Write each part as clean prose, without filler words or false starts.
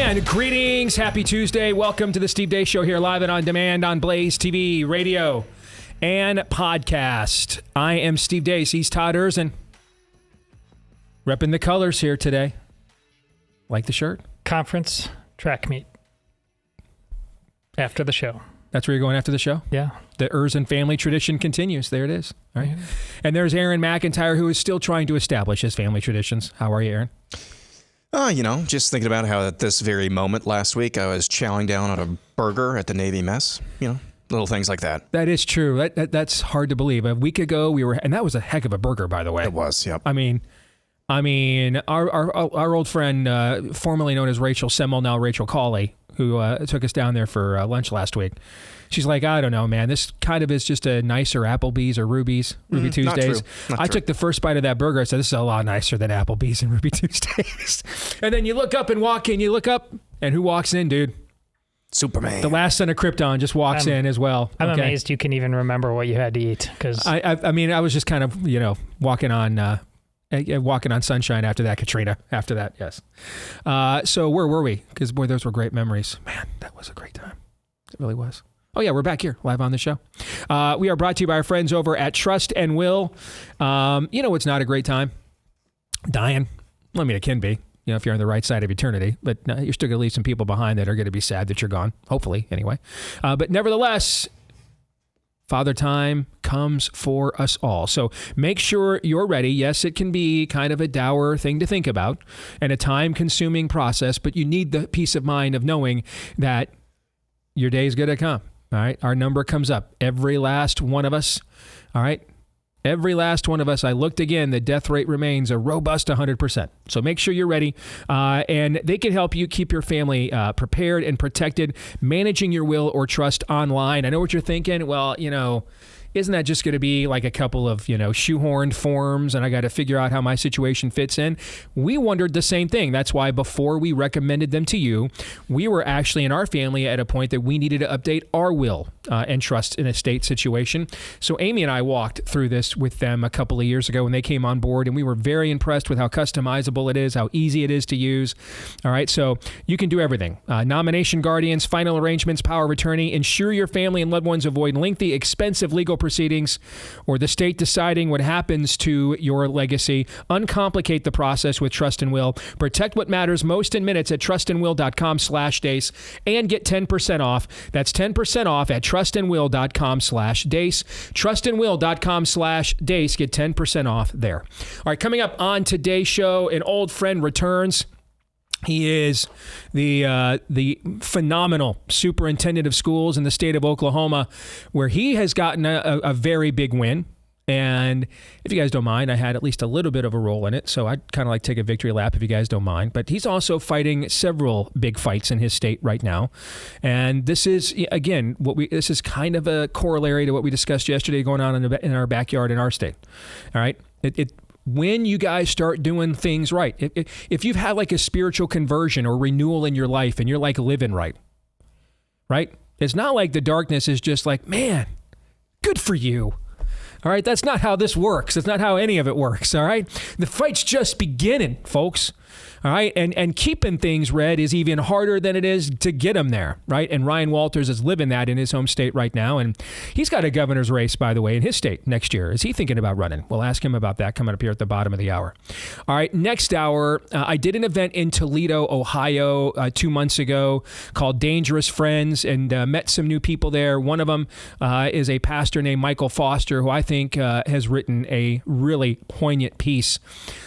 And greetings. Happy Tuesday. Welcome to the Steve Deace Show here live and on demand on Blaze TV, radio, and podcast. I am Steve Deace. He's Todd Erzin. Repping the colors here today. Like the shirt? Conference track meet. After the show. That's where you're going after the show? Yeah. The Erzin family tradition continues. There it is. All right. Yeah. And there's Aaron McIntyre, who is still trying to establish his family traditions. How are you, Aaron? Just thinking about how at this very moment last week, I was chowing down on a burger at the Navy mess. Little things like that. That is true. That's hard to believe. A week ago, and that was a heck of a burger, by the way. It was, yep. I mean, our old friend, formerly known as Rachel Semmel, now Rachel Cawley, who took us down there for lunch last week. She's like, I don't know, man. This kind of is just a nicer Applebee's or Ruby Tuesdays. Not true. I took the first bite of that burger. I said, this is a lot nicer than Applebee's and Ruby Tuesdays. And then you look up and walk in. You look up, and who walks in, dude? Superman. The last son of Krypton just walks in as well. I'm amazed you can even remember what you had to eat. Cause I was just kind of, walking on sunshine after that, Katrina. After that, yes. So where were we? Because, boy, those were great memories. Man, that was a great time. It really was. Oh, yeah, we're back here, live on the show. We are brought to you by our friends over at Trust and Will. It's not a great time? Dying. It can be, if you're on the right side of eternity. But you're still going to leave some people behind that are going to be sad that you're gone. Hopefully, anyway. But nevertheless, Father Time comes for us all. So make sure you're ready. Yes, it can be kind of a dour thing to think about and a time-consuming process, but you need the peace of mind of knowing that your day is going to come. All right. Our number comes up. Every last one of us. All right. Every last one of us. I looked again. The death rate remains a robust 100%. So make sure you're ready. And they can help you keep your family prepared and protected, managing your will or trust online. I know what you're thinking. Well, isn't that just going to be like a couple of, shoehorned forms and I got to figure out how my situation fits in? We wondered the same thing. That's why before we recommended them to you, we were actually in our family at a point that we needed to update our will and trust in estate situation. So Amy and I walked through this with them a couple of years ago when they came on board, and we were very impressed with how customizable it is, how easy it is to use. All right, so you can do everything. Nomination guardians, final arrangements, power of attorney, ensure your family and loved ones avoid lengthy, expensive legal proceedings or the state deciding what happens to your legacy. Uncomplicate the process with Trust and Will. Protect what matters most in minutes at trustandwill.com/Deace and get 10% off. That's 10% off at trustandwill.com/Deace. Trustandwill.com/Deace. Get 10% off there. All right, coming up on today's show, an old friend returns. He is the phenomenal superintendent of schools in the state of Oklahoma, where he has gotten a very big win. And if you guys don't mind, I had at least a little bit of a role in it, so I'd kind of like to take a victory lap if you guys don't mind. But he's also fighting several big fights in his state right now. And this is, again, this is kind of a corollary to what we discussed yesterday going on in our backyard in our state. All right? When you guys start doing things right, if you've had like a spiritual conversion or renewal in your life and you're like living right? It's not like the darkness is just like, man, good for you. All right, that's not how this works. That's not how any of it works, all right? The fight's just beginning, folks. All right, and keeping things red is even harder than it is to get them there, right? And Ryan Walters is living that in his home state right now, and he's got a governor's race, by the way, in his state next year. Is he thinking about running? We'll ask him about that coming up here at the bottom of the hour. All right, next hour, I did an event in Toledo, Ohio 2 months ago called Dangerous Friends, and met some new people there. One of them is a pastor named Michael Foster, who I think has written a really poignant piece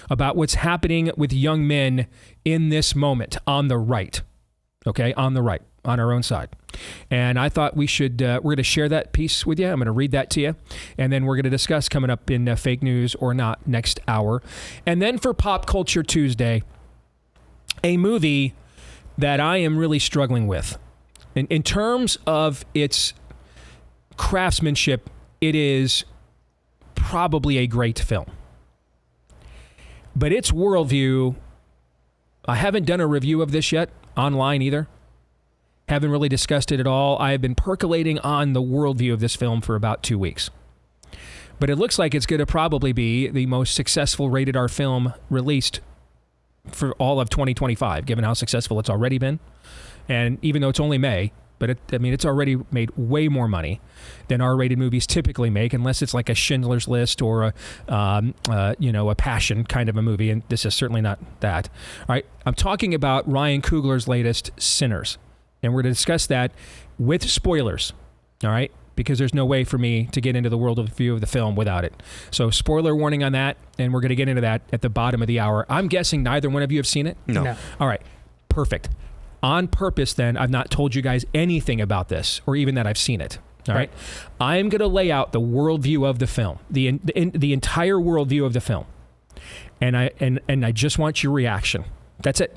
about what's happening with young men in this moment on the right, okay, on the right, on our own side. And I thought we're going to share that piece with you. I'm going to read that to you. And then we're going to discuss coming up in Fake News or Not next hour. And then for Pop Culture Tuesday, a movie that I am really struggling with. In terms of its craftsmanship, it is probably a great film. But its worldview, I haven't done a review of this yet, online either. Haven't really discussed it at all. I have been percolating on the worldview of this film for about 2 weeks. But it looks like it's going to probably be the most successful rated R film released for all of 2025, given how successful it's already been. And even though it's only May, but it's already made way more money than R-rated movies typically make, unless it's like a Schindler's List or a Passion kind of a movie. And this is certainly not that. All right. I'm talking about Ryan Coogler's latest Sinners. And we're going to discuss that with spoilers. All right. Because there's no way for me to get into the worldview of the film without it. So spoiler warning on that. And we're going to get into that at the bottom of the hour. I'm guessing neither one of you have seen it? No. All right. Perfect. On purpose, then, I've not told you guys anything about this, or even that I've seen it. All right. I'm going to lay out the worldview of the film, the entire worldview of the film, and I just want your reaction. That's it.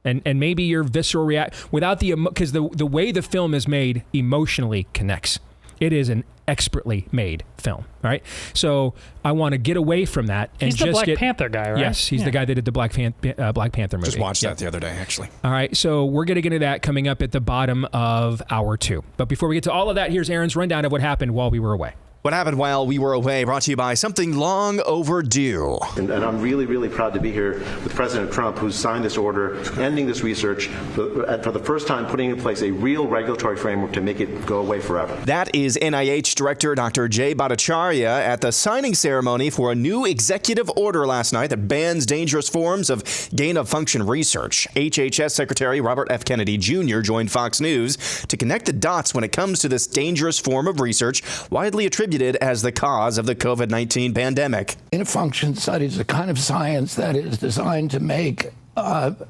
And maybe your visceral without because the way the film is made emotionally connects. It is an expertly made film. All right. So I want to get away from that and he's the Black Panther guy, right? Yes, he's the guy that did the Black Panther movie. Just watched that the other day, actually. All right. So we're going to get into that coming up at the bottom of hour 2. But before we get to all of that, here's Aaron's rundown of what happened while we were away. What happened while we were away, brought to you by something long overdue. And I'm really, really proud to be here with President Trump, who's signed this order, ending this research, for the first time putting in place a real regulatory framework to make it go away forever. That is NIH Director Dr. Jay Bhattacharya at the signing ceremony for a new executive order last night that bans dangerous forms of gain-of-function research. HHS Secretary Robert F. Kennedy Jr. joined Fox News to connect the dots when it comes to this dangerous form of research, widely attributed as the cause of the COVID-19 pandemic. Gain-of-function studies are the kind of science that is designed to make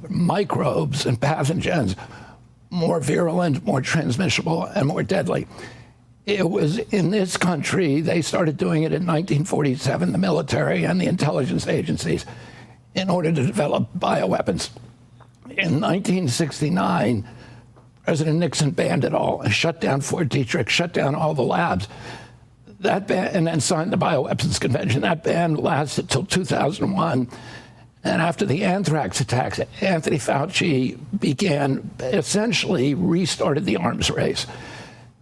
microbes and pathogens more virulent, more transmissible, and more deadly. It was in this country, they started doing it in 1947, the military and the intelligence agencies, in order to develop bioweapons. In 1969, President Nixon banned it all and shut down Fort Detrick, shut down all the labs. That ban, and then signed the Bioweapons Convention. That ban lasted till 2001. And after the anthrax attacks, Anthony Fauci essentially restarted the arms race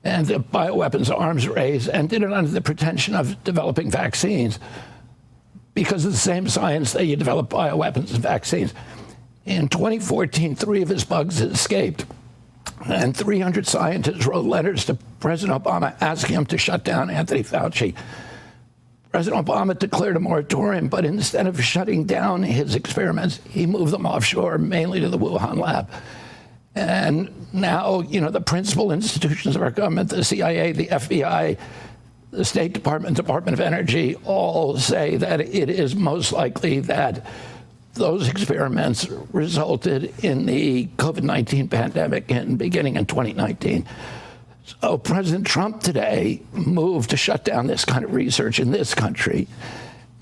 and the bioweapons arms race, and did it under the pretension of developing vaccines, because of the same science that you develop bioweapons and vaccines. In 2014, 3 of his bugs had escaped. And 300 scientists wrote letters to President Obama asking him to shut down Anthony Fauci. President Obama declared a moratorium, but instead of shutting down his experiments, he moved them offshore, mainly to the Wuhan lab. And now, the principal institutions of our government, the CIA, the FBI, the State Department, Department of Energy, all say that it is most likely that those experiments resulted in the COVID-19 pandemic beginning in 2019. So President Trump today moved to shut down this kind of research in this country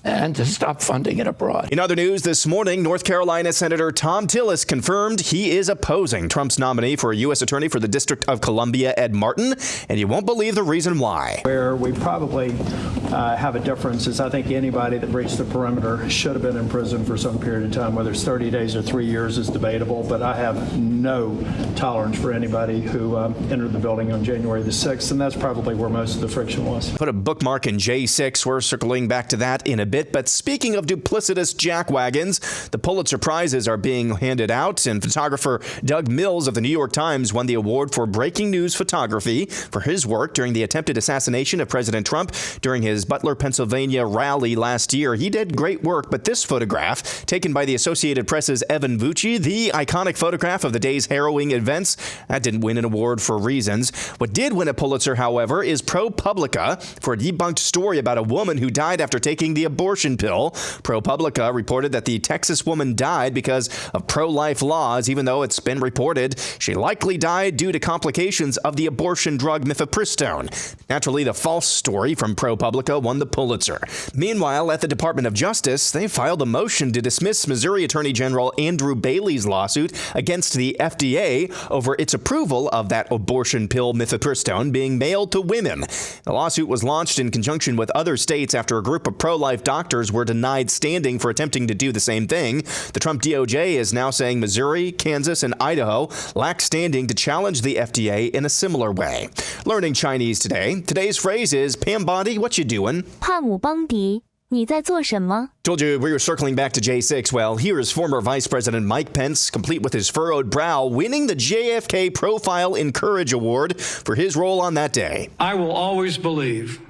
and to stop funding it abroad. In other news this morning, North Carolina Senator Thom Tillis confirmed he is opposing Trump's nominee for a U.S. Attorney for the District of Columbia, Ed Martin, and you won't believe the reason why. Where we probably have a difference is I think anybody that breached the perimeter should have been in prison for some period of time. Whether it's 30 days or 3 years is debatable, but I have no tolerance for anybody who entered the building on January the 6th, and that's probably where most of the friction was. Put a bookmark in J6. We're circling back to that in a bit. But speaking of duplicitous jackwagons, the Pulitzer Prizes are being handed out, and photographer Doug Mills of the New York Times won the award for breaking news photography for his work during the attempted assassination of President Trump during his Butler, Pennsylvania rally last year. He did great work, but this photograph, taken by the Associated Press's Evan Vucci, the iconic photograph of the day's harrowing events, that didn't win an award for reasons. What did win a Pulitzer, however, is ProPublica for a debunked story about a woman who died after taking the abortion pill. ProPublica reported that the Texas woman died because of pro-life laws, even though it's been reported she likely died due to complications of the abortion drug mifepristone. Naturally, the false story from ProPublica won the Pulitzer. Meanwhile, at the Department of Justice, they filed a motion to dismiss Missouri Attorney General Andrew Bailey's lawsuit against the FDA over its approval of that abortion pill mifepristone being mailed to women. The lawsuit was launched in conjunction with other states after a group of pro-life doctors were denied standing for attempting to do the same thing. The Trump DOJ is now saying Missouri, Kansas, and Idaho lack standing to challenge the FDA in a similar way. Learning Chinese today. Today's phrase is "Pam Bondi, what you doing?" 怕母邦迪你在做什么? Told you we were circling back to J6. Well, here is former Vice President Mike Pence, complete with his furrowed brow, winning the JFK Profile in Courage Award for his role on that day. I will always believe,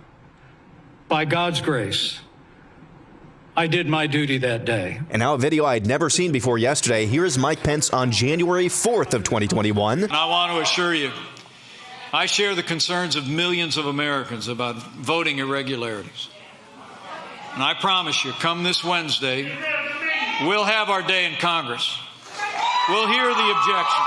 by God's grace, I did my duty that day. And now a video I had never seen before yesterday. Here is Mike Pence on January 4th of 2021. And I want to assure you, I share the concerns of millions of Americans about voting irregularities. And I promise you, come this Wednesday, we'll have our day in Congress. We'll hear the objections.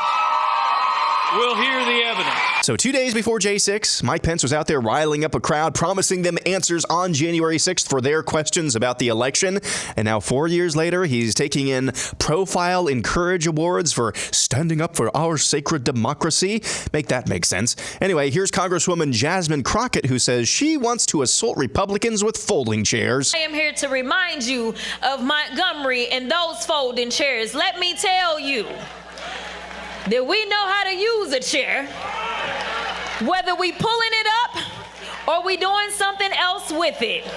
We'll hear the evidence. So 2 days before J6, Mike Pence was out there riling up a crowd, promising them answers on January 6th for their questions about the election. And now 4 years later, he's taking in Profile in Courage Awards for standing up for our sacred democracy. Make that make sense. Anyway, here's Congresswoman Jasmine Crockett, who says she wants to assault Republicans with folding chairs. I am here to remind you of Montgomery and those folding chairs. Let me tell you that we know how to use a chair, whether we pulling it up or we doing something else with it.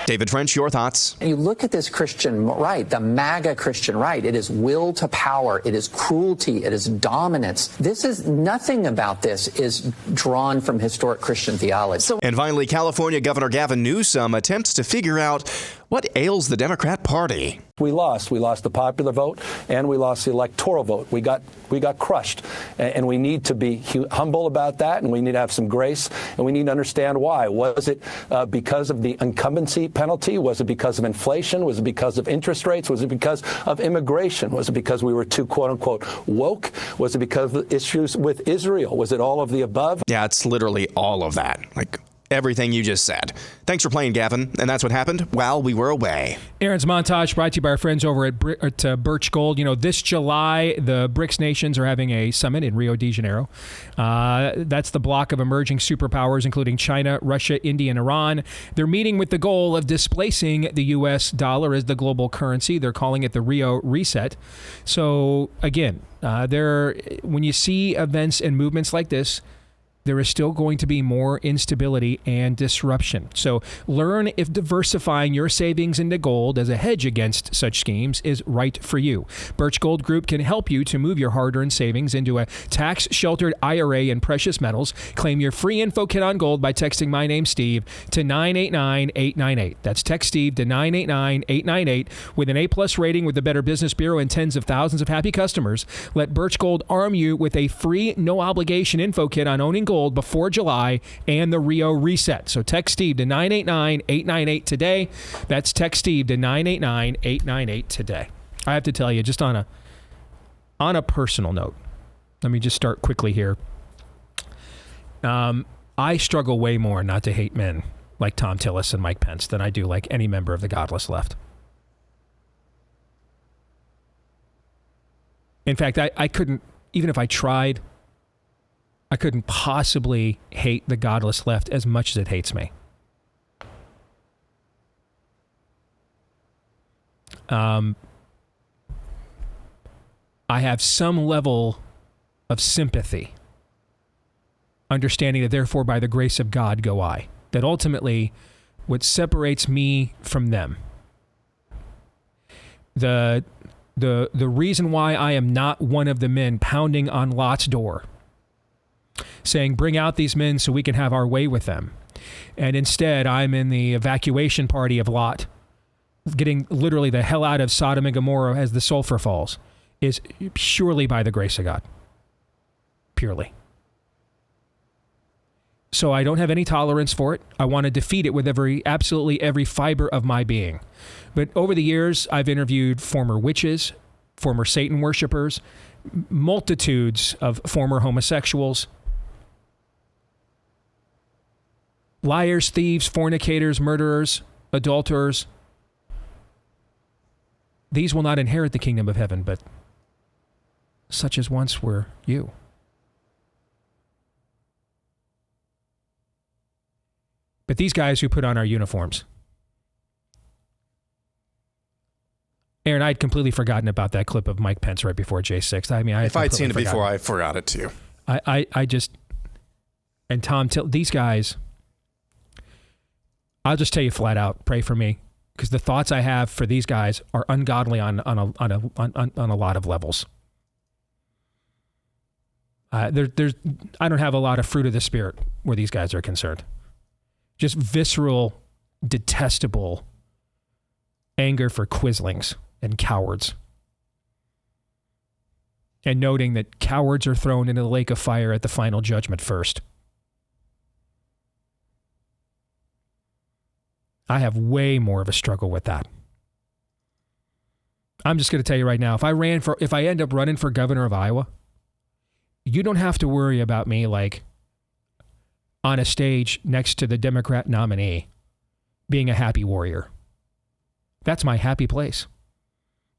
David French, your thoughts? You look at this Christian right, the MAGA Christian right. It is will to power. It is cruelty. It is dominance. Nothing about this is drawn from historic Christian theology. And finally, California Governor Gavin Newsom attempts to figure out what ails the Democrat Party. We lost. We lost the popular vote, and we lost the electoral vote. We got crushed, and we need to be humble about that, and we need to have some grace, and we need to understand why. Was it because of the incumbency penalty? Was it because of inflation? Was it because of interest rates? Was it because of immigration? Was it because we were too, quote unquote, woke? Was it because of the issues with Israel? Was it all of the above? Yeah, it's literally all of that. Like everything you just said. Thanks for playing, Gavin. And that's what happened while we were away. Aaron's Montage brought to you by our friends over at Birch Gold. You know, this July, the BRICS nations are having a summit in Rio de Janeiro. That's the bloc of emerging superpowers, including China, Russia, India, and Iran. They're meeting with the goal of displacing the U.S. dollar as the global currency. They're calling it the Rio Reset. So, again, when you see events and movements like this, there is still going to be more instability and disruption. So learn if diversifying your savings into gold as a hedge against such schemes is right for you. Birch Gold Group can help you to move your hard-earned savings into a tax-sheltered IRA in precious metals. Claim your free info kit on gold by texting my name, Steve, to 989-898. That's text Steve to 989-898. With an A-plus rating with the Better Business Bureau and tens of thousands of happy customers, let Birch Gold arm you with a free, no-obligation info kit on owning gold before July and the Rio Reset. So text Steve to 989-898 today. That's text Steve to 989-898 today. I have to tell you, just on a personal note, let me just start quickly here. I struggle way more not to hate men like Thom Tillis and Mike Pence than I do like any member of the godless left. In fact, I couldn't, even if I tried, I couldn't possibly hate the godless left as much as it hates me. I have some level of sympathy, understanding that therefore by the grace of God go I. That ultimately what separates me from them, the reason why I am not one of the men pounding on Lot's door, saying, bring out these men so we can have our way with them. And instead, I'm in the evacuation party of Lot, getting literally the hell out of Sodom and Gomorrah as the sulfur falls, is purely by the grace of God. Purely. So I don't have any tolerance for it. I want to defeat it with absolutely every fiber of my being. But over the years, I've interviewed former witches, former Satan worshipers, multitudes of former homosexuals, liars, thieves, fornicators, murderers, adulterers. These will not inherit the kingdom of heaven, but such as once were you. But these guys who put on our uniforms. Aaron, I'd completely forgotten about that clip of Mike Pence right before J6. I mean, if I'd seen it before, I forgot it too. I just, and Thom, these guys, I'll just tell you flat out, pray for me. because the thoughts I have for these guys are ungodly on a lot of levels. I don't have a lot of fruit of the Spirit where these guys are concerned. Just visceral, detestable anger for quislings and cowards. And noting that cowards are thrown into the lake of fire at the final judgment first. I have way more of a struggle with that. I'm just going to tell you right now, if I end up running for governor of Iowa, you don't have to worry about me like on a stage next to the Democrat nominee being a happy warrior. That's my happy place.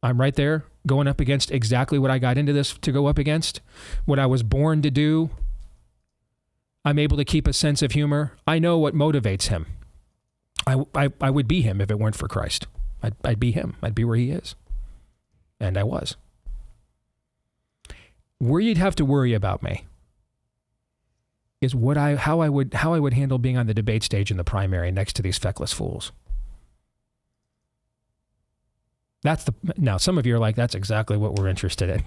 I'm right there going up against exactly what I got into this to go up against, what I was born to do. I'm able to keep a sense of humor. I know what motivates him. I would be him if it weren't for Christ. I'd be him. I'd be where he is. And I was. Where you'd have to worry about me is how I would handle being on the debate stage in the primary next to these feckless fools. Now some of you are like, that's exactly what we're interested in,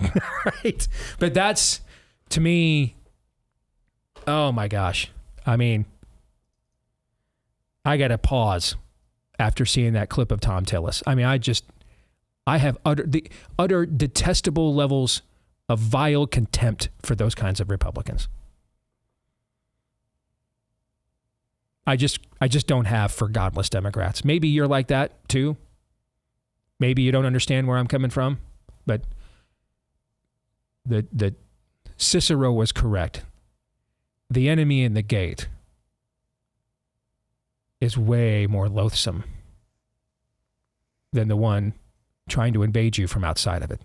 right? But that's, to me, oh my gosh. I mean, I got to pause after seeing that clip of Thom Tillis. I mean, I have utter detestable levels of vile contempt for those kinds of Republicans. I just don't have for godless Democrats. Maybe you're like that too. Maybe you don't understand where I'm coming from, but the Cicero was correct. The enemy in the gate is way more loathsome than the one trying to invade you from outside of it.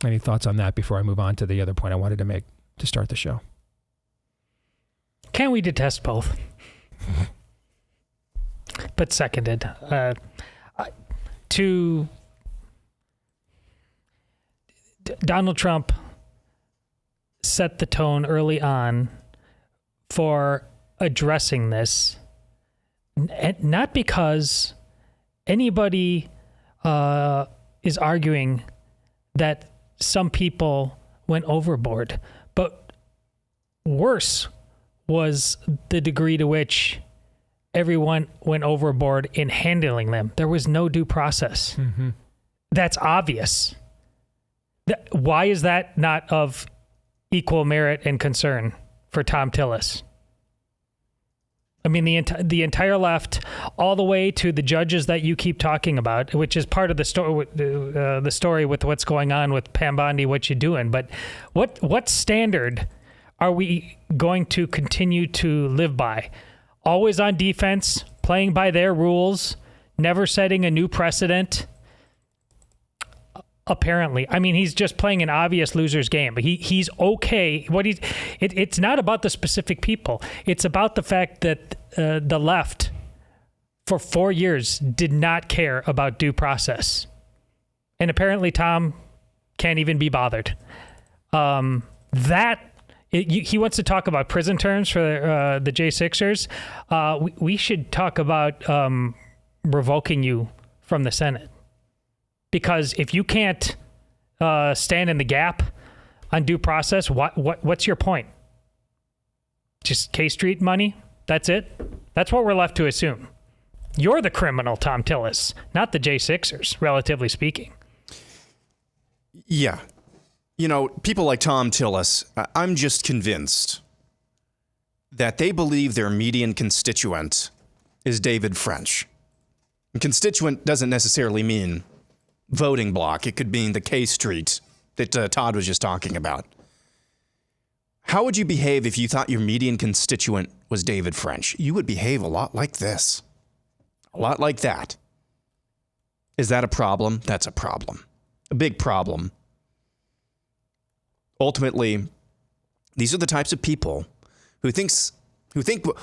Any thoughts on that before I move on to the other point I wanted to make to start the show? Can we detest both? But seconded. Donald Trump set the tone early on for addressing this, not because anybody is arguing that some people went overboard, but worse was the degree to which everyone went overboard in handling them. There was no due process. Mm-hmm. That's obvious. Why is that not of equal merit and concern for Thom Tillis? I mean, the entire left, all the way to the judges that you keep talking about, which is part of the story with what's going on with Pam Bondi, what you're doing. But what standard are we going to continue to live by? Always on defense, playing by their rules, never setting a new precedent. Apparently, I mean, he's just playing an obvious loser's game. But he's okay. It's not about the specific people. It's about the fact that the left, for 4 years, did not care about due process, and apparently Thom can't even be bothered. He wants to talk about prison terms for the J6ers. We should talk about revoking you from the Senate. Because if you can't stand in the gap on due process, what's your point? Just K Street money? That's it? That's what we're left to assume. You're the criminal, Thom Tillis, not the J6ers, relatively speaking. Yeah. You know, people like Thom Tillis, I'm just convinced that they believe their median constituent is David French. And constituent doesn't necessarily mean voting block. It could mean the K Street that Todd was just talking about. How would you behave if you thought your median constituent was David French? You would behave a lot like this. A lot like that. Is that a problem? That's a problem. A big problem. Ultimately, these are the types of people who think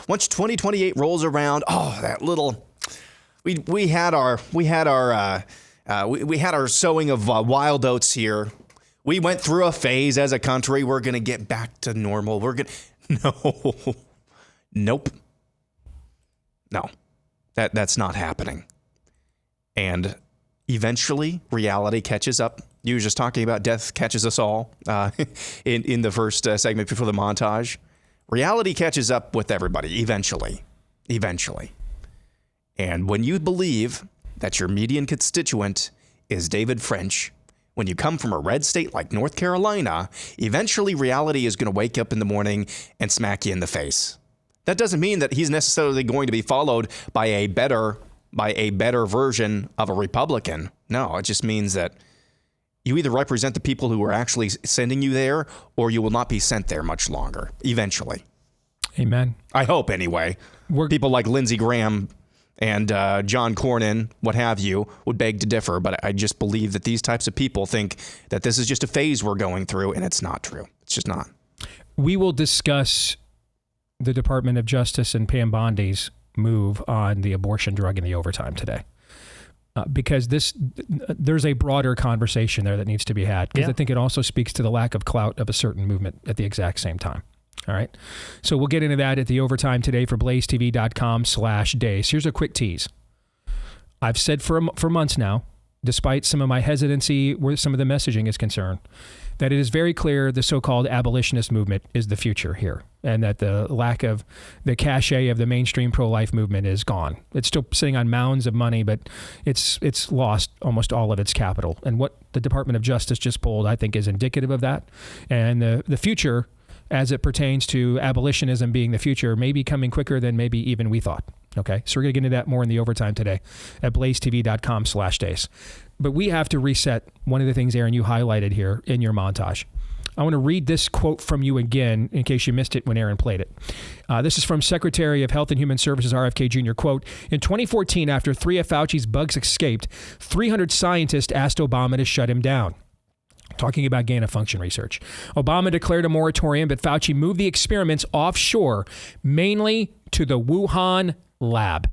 once 2028 rolls around, oh, that little, we had our sowing of wild oats here. We went through a phase as a country. We're going to get back to normal. Nope. No. That's not happening. And eventually, reality catches up. You were just talking about death catches us all in the first segment before the montage. Reality catches up with everybody eventually. And when you believe that your median constituent is David French, when you come from a red state like North Carolina, eventually reality is going to wake up in the morning and smack you in the face. That doesn't mean that he's necessarily going to be followed by a better version of a Republican. No, it just means that you either represent the people who are actually sending you there, or you will not be sent there much longer, eventually. Amen. I hope, anyway. People like Lindsey Graham and John Cornyn, what have you, would beg to differ, but I just believe that these types of people think that this is just a phase we're going through, and it's not true. It's just not. We will discuss the Department of Justice and Pam Bondi's move on the abortion drug and the overtime today. Because there's a broader conversation there that needs to be had. Because I think it also speaks to the lack of clout of a certain movement at the exact same time. All right. So we'll get into that at the overtime today for blazetv.com/Deace. Here's a quick tease. I've said for months now, despite some of my hesitancy where some of the messaging is concerned, that it is very clear the so-called abolitionist movement is the future here, and that the lack of the cachet of the mainstream pro-life movement is gone. It's still sitting on mounds of money, but it's lost almost all of its capital. And what the Department of Justice just pulled, I think, is indicative of that. And the future, as it pertains to abolitionism being the future, may be coming quicker than maybe even we thought. Okay, so we're going to get into that more in the overtime today at blazetv.com/Deace. But we have to reset one of the things, Aaron, you highlighted here in your montage. I want to read this quote from you again in case you missed it when Aaron played it. This is from Secretary of Health and Human Services, RFK Jr., quote, "In 2014, after 3 of Fauci's bugs escaped, 300 scientists asked Obama to shut him down." Talking about gain-of-function research. Obama declared a moratorium, but Fauci moved the experiments offshore, mainly to the Wuhan lab.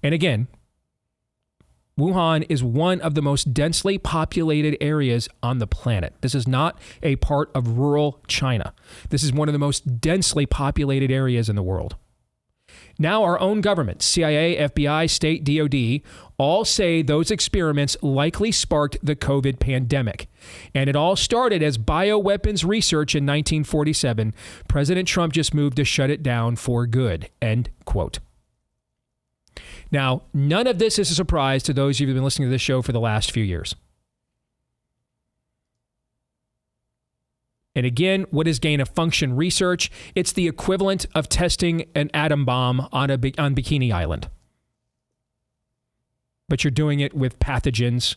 And again, Wuhan is one of the most densely populated areas on the planet. This is not a part of rural China. This is one of the most densely populated areas in the world. Now our own government, CIA, FBI, state, DOD, all say those experiments likely sparked the COVID pandemic. And it all started as bioweapons research in 1947. President Trump just moved to shut it down for good. End quote. Now, none of this is a surprise to those of you who have been listening to this show for the last few years. And again, what is gain-of-function research? It's the equivalent of testing an atom bomb on Bikini Island. But you're doing it with pathogens.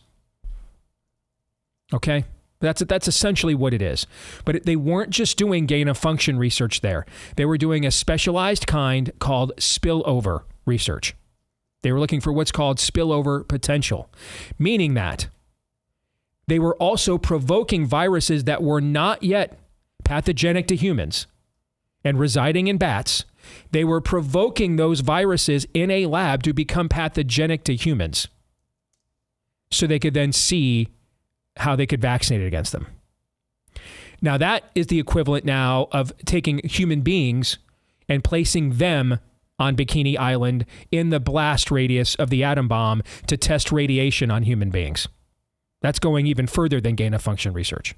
Okay? That's essentially what it is. But they weren't just doing gain-of-function research there. They were doing a specialized kind called spillover research. They were looking for what's called spillover potential, meaning that they were also provoking viruses that were not yet pathogenic to humans and residing in bats. They were provoking those viruses in a lab to become pathogenic to humans so they could then see how they could vaccinate against them. Now, that is the equivalent now of taking human beings and placing them on Bikini Island in the blast radius of the atom bomb to test radiation on human beings. That's going even further than gain-of-function research.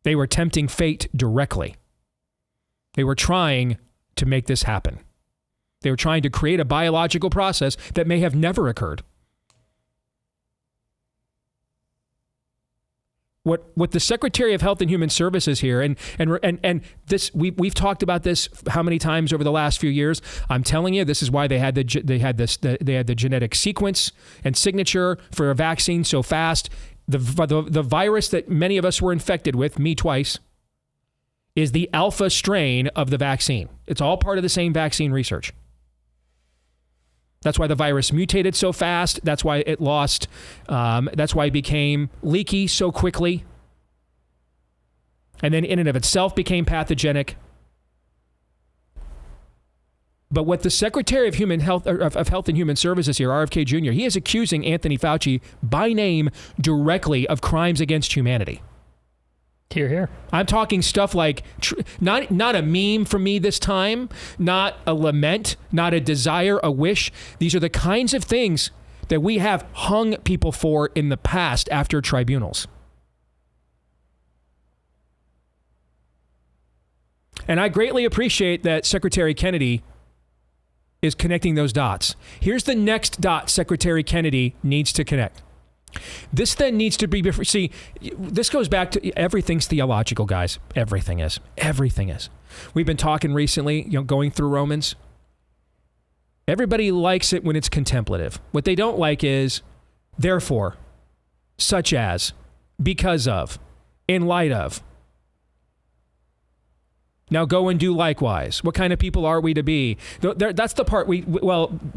They were tempting fate directly. They were trying to make this happen. They were trying to create a biological process that may have never occurred. What the Secretary of Health and Human Services here, and this we've talked about this how many times over the last few years. I'm telling you, this is why they had the genetic sequence and signature for a vaccine so fast. The virus that many of us were infected with, me twice, is the alpha strain of the vaccine. It's all part of the same vaccine research. That's why the virus mutated so fast. That's why it lost. That's why it became leaky so quickly. And then in and of itself became pathogenic. But what the Secretary of Health and Human Services here, RFK Jr., he is accusing Anthony Fauci by name directly of crimes against humanity. Hear, hear. I'm talking stuff like not a meme from me this time, not a lament, not a desire, a wish. These are the kinds of things that we have hung people for in the past after tribunals. And I greatly appreciate that Secretary Kennedy is connecting those dots. Here's the next dot Secretary Kennedy needs to connect. This then needs to be, see, this goes back to everything's theological, guys. Everything is. Everything is. We've been talking recently, going through Romans. Everybody likes it when it's contemplative. What they don't like is, therefore, such as, because of, in light of. Now go and do likewise. What kind of people are we to be? That's the part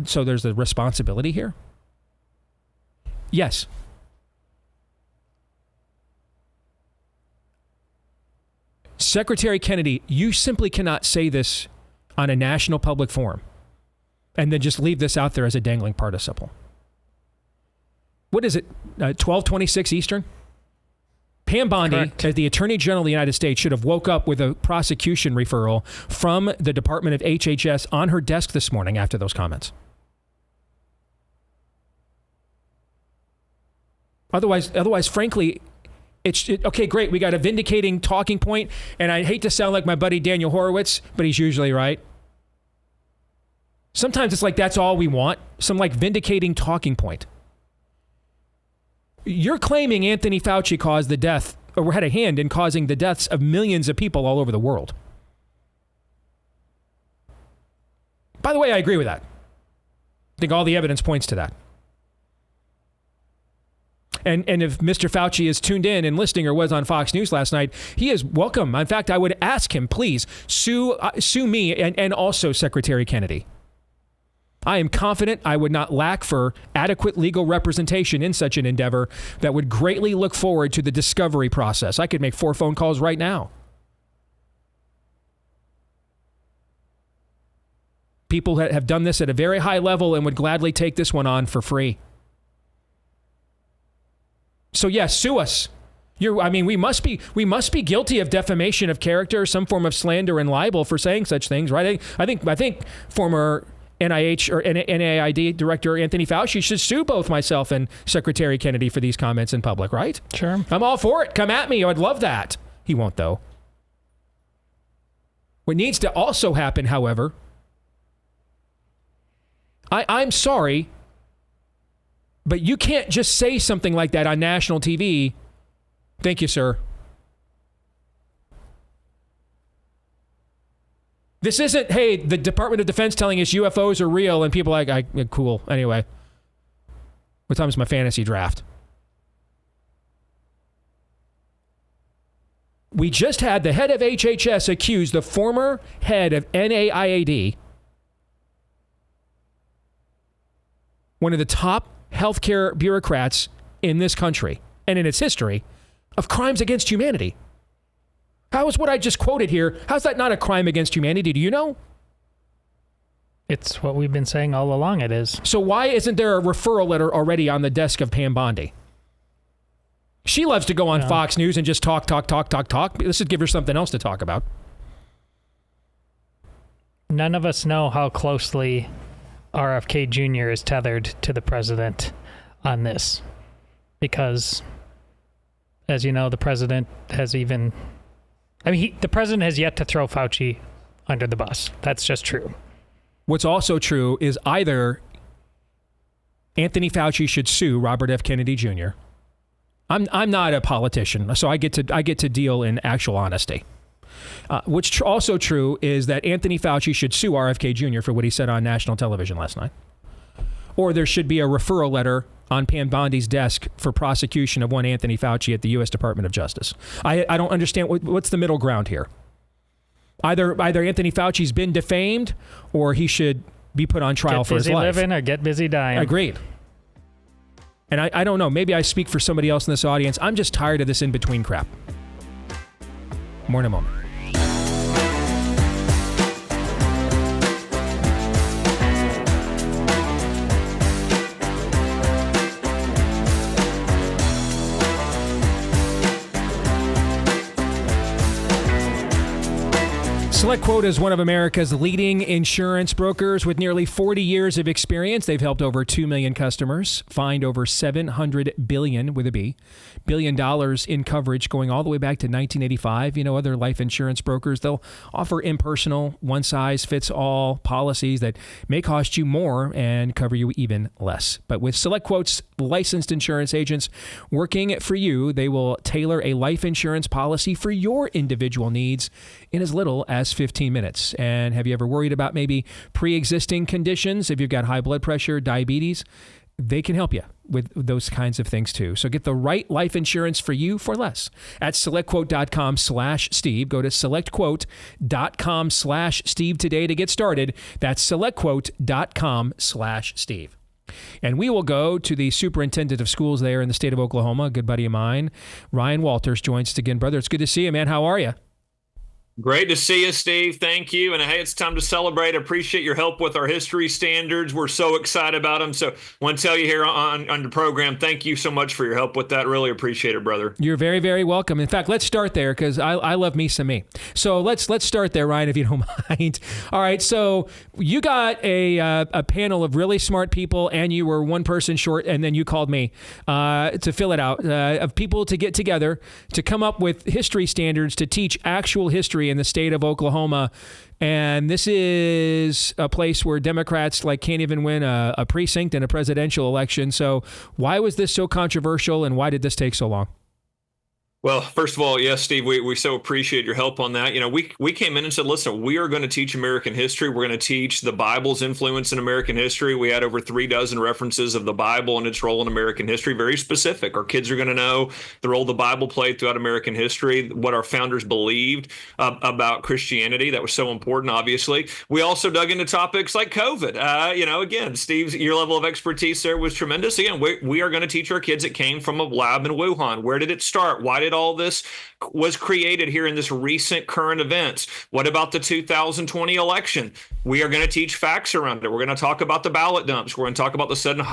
so there's the responsibility here. Yes. Secretary Kennedy, you simply cannot say this on a national public forum and then just leave this out there as a dangling participle. What is it? 12:26 Eastern? Pam Bondi, as the Attorney General of the United States, should have woke up with a prosecution referral from the Department of HHS on her desk this morning after those comments. Otherwise, frankly, okay, great. We got a vindicating talking point, and I hate to sound like my buddy Daniel Horowitz, but he's usually right. Sometimes it's like that's all we want, some like vindicating talking point. You're claiming Anthony Fauci caused the death, or had a hand in causing the deaths of millions of people all over the world. By the way, I agree with that. I think all the evidence points to that. And if Mr. Fauci is tuned in and listening or was on Fox News last night, he is welcome. In fact, I would ask him, please, sue me and also Secretary Kennedy. I am confident I would not lack for adequate legal representation in such an endeavor that would greatly look forward to the discovery process. I could make 4 phone calls right now. People that have done this at a very high level and would gladly take this one on for free. So yes, sue us. We must be guilty of defamation of character, some form of slander and libel for saying such things, right? I think former NIH or NIAID Director Anthony Fauci should sue both myself and Secretary Kennedy for these comments in public, right? Sure. I'm all for it. Come at me. I'd love that. He won't, though. What needs to also happen, however, I'm sorry, but you can't just say something like that on national TV. Thank you, sir. This isn't, hey, the Department of Defense telling us UFOs are real and people are like, cool. Anyway, what time is my fantasy draft? We just had the head of HHS accuse the former head of NIAID, one of the top healthcare bureaucrats in this country and in its history, of crimes against humanity. How is what I just quoted here, how's that not a crime against humanity? Do you know? It's what we've been saying all along it is. So why isn't there a referral letter already on the desk of Pam Bondi? She loves to go on Fox News and just talk. This would give her something else to talk about. None of us know how closely RFK Jr. is tethered to the president on this. Because, as you know, the president has even... the president has yet to throw Fauci under the bus. That's just true. What's also true is either Anthony Fauci should sue Robert F. Kennedy Jr. I'm not a politician, so I get to deal in actual honesty. What's also true is that Anthony Fauci should sue RFK Jr. for what he said on national television last night. Or there should be a referral letter on Pam Bondi's desk for prosecution of one Anthony Fauci at the U.S. Department of Justice. I don't understand what's the middle ground here. Either Anthony Fauci's been defamed or he should be put on trial for his life. Get busy living or get busy dying. Agreed. And I don't know. Maybe I speak for somebody else in this audience. I'm just tired of this in-between crap. More in a moment. SelectQuote is one of America's leading insurance brokers with nearly 40 years of experience. They've helped over 2 million customers find over $700 billion with a B, $1 billion in coverage going all the way back to 1985. You know, other life insurance brokers, they'll offer impersonal, one-size-fits-all policies that may cost you more and cover you even less. But with SelectQuote's licensed insurance agents working for you, they will tailor a life insurance policy for your individual needs in as little as 15 minutes. And have you ever worried about maybe pre-existing conditions? If you've got high blood pressure, diabetes, they can help you with those kinds of things too. So get the right life insurance for you for less at SelectQuote.com/Steve. Go to SelectQuote.com/Steve today to get started. That's SelectQuote.com/Steve. And we will go to the superintendent of schools there in the state of Oklahoma, a good buddy of mine. Ryan Walters joins us again. Brother, it's good to see you, man. How are you? Great to see you, Steve. Thank you. And hey, it's time to celebrate. I appreciate your help with our history standards. We're so excited about them. So I want to tell you here on the program, thank you so much for your help with that. Really appreciate it, brother. You're very, very welcome. In fact, let's start there because I love me some me. So let's start there, Ryan, if you don't mind. All right. So you got a panel of really smart people and you were one person short, and then you called me to fill it out, of people to get together to come up with history standards to teach actual history in the state of Oklahoma. And this is a place where Democrats can't even win a precinct in a presidential election. So why was this so controversial and why did this take so long? Well, first of all, yes, Steve, we so appreciate your help on that. You know, we came in and said, listen, we are going to teach American history. We're going to teach the Bible's influence in American history. We had over 36 references of the Bible and its role in American history, very specific. Our kids are going to know the role the Bible played throughout American history, what our founders believed about Christianity. That was so important, obviously. We also dug into topics like COVID. You know, again, Steve's, your level of expertise there was tremendous. Again, we are going to teach our kids it came from a lab in Wuhan. Where did it start? Why did all this was created here in this recent current events? What about the 2020 election? We are going to teach facts around it. We're going to talk about the ballot dumps. We're going to talk about the sudden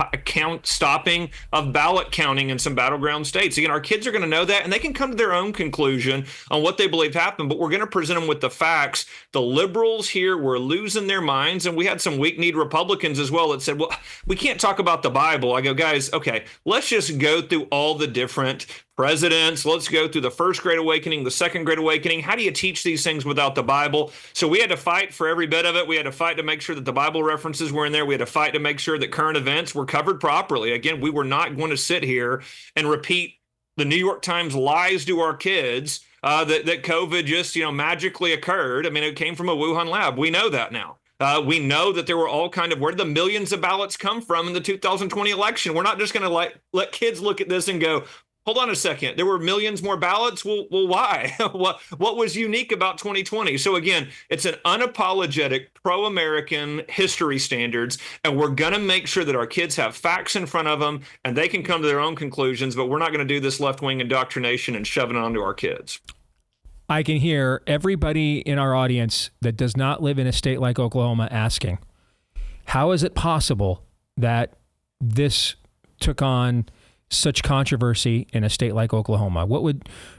stopping of ballot counting in some battleground states. Again, our kids are going to know that, and they can come to their own conclusion on what they believe happened, but we're going to present them with the facts. The liberals here were losing their minds, and we had some weak-kneed Republicans as well that said, well, we can't talk about the Bible. I go, guys, okay, let's just go through all the different presidents. Let's go through the first Great Awakening, the second Great Awakening. How do you teach these things without the Bible? So we had to fight for every bit of it. We had to fight to make sure that the Bible references were in there. We had to fight to make sure that current events were covered properly. Again, we were not going to sit here and repeat the New York Times lies to our kids that COVID just, magically occurred. I mean, it came from a Wuhan lab. We know that now. We know that there were all where did the millions of ballots come from in the 2020 election? We're not just going to let kids look at this and go, hold on a second, there were millions more ballots? Well, why? What was unique about 2020? So again, it's an unapologetic pro-American history standards, and we're going to make sure that our kids have facts in front of them and they can come to their own conclusions, but we're not going to do this left-wing indoctrination and shoving it onto our kids. I can hear everybody in our audience that does not live in a state like Oklahoma asking, how is it possible that this took on such controversy in a state like Oklahoma? What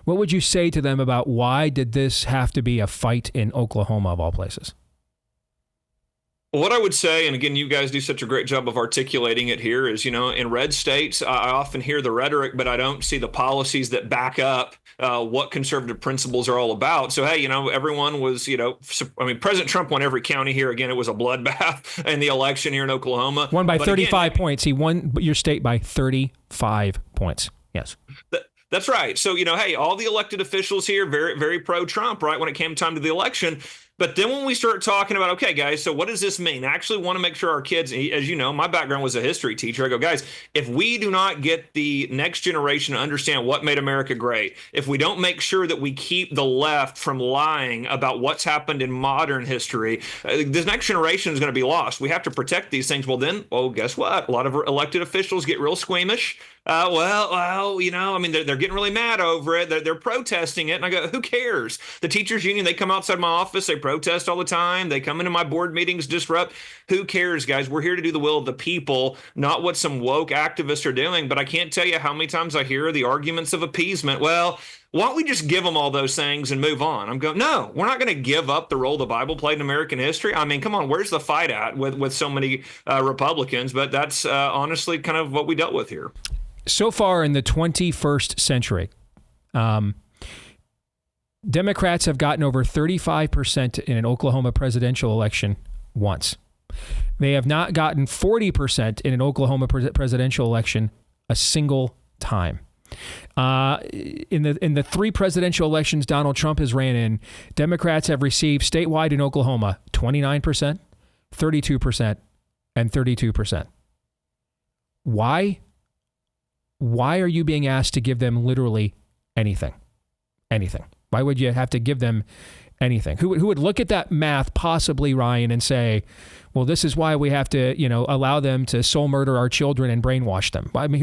would you say to them about why did this have to be a fight in Oklahoma of all places? Well, what I would say, and again, you guys do such a great job of articulating it here, is, in red states, I often hear the rhetoric, but I don't see the policies that back up what conservative principles are all about. So, hey, everyone was, President Trump won every county here. Again, it was a bloodbath in the election here in Oklahoma. Won by 35 points. He won your state by 35 points. Yes. That's right. So, hey, all the elected officials here, very, very pro-Trump, right, when it came time to the election. But then when we start talking about, okay, guys, so what does this mean? I actually want to make sure our kids, as you know, my background was a history teacher. I go, guys, if we do not get the next generation to understand what made America great, if we don't make sure that we keep the left from lying about what's happened in modern history, this next generation is going to be lost. We have to protect these things. Well, guess what? A lot of elected officials get real squeamish. They're getting really mad over it. They're protesting it. And I go, who cares? The teachers union, they come outside my office, they protest all the time. They come into my board meetings, disrupt. Who cares, guys? We're here to do the will of the people, not what some woke activists are doing. But I can't tell you how many times I hear the arguments of appeasement. Well, why don't we just give them all those things and move on? I'm going, no, we're not going to give up the role the Bible played in American history. I mean, come on, where's the fight at with so many Republicans? But that's honestly kind of what we dealt with here. So far in the 21st century, Democrats have gotten over 35% in an Oklahoma presidential election once. They have not gotten 40% in an Oklahoma presidential election a single time. In the 3 presidential elections Donald Trump has ran in, Democrats have received statewide in Oklahoma 29%, 32%, and 32%. Why? Why are you being asked to give them literally anything? Anything. Why would you have to give them anything? Who would look at that math possibly, Ryan, and say, well, this is why we have to, allow them to soul murder our children and brainwash them? I mean,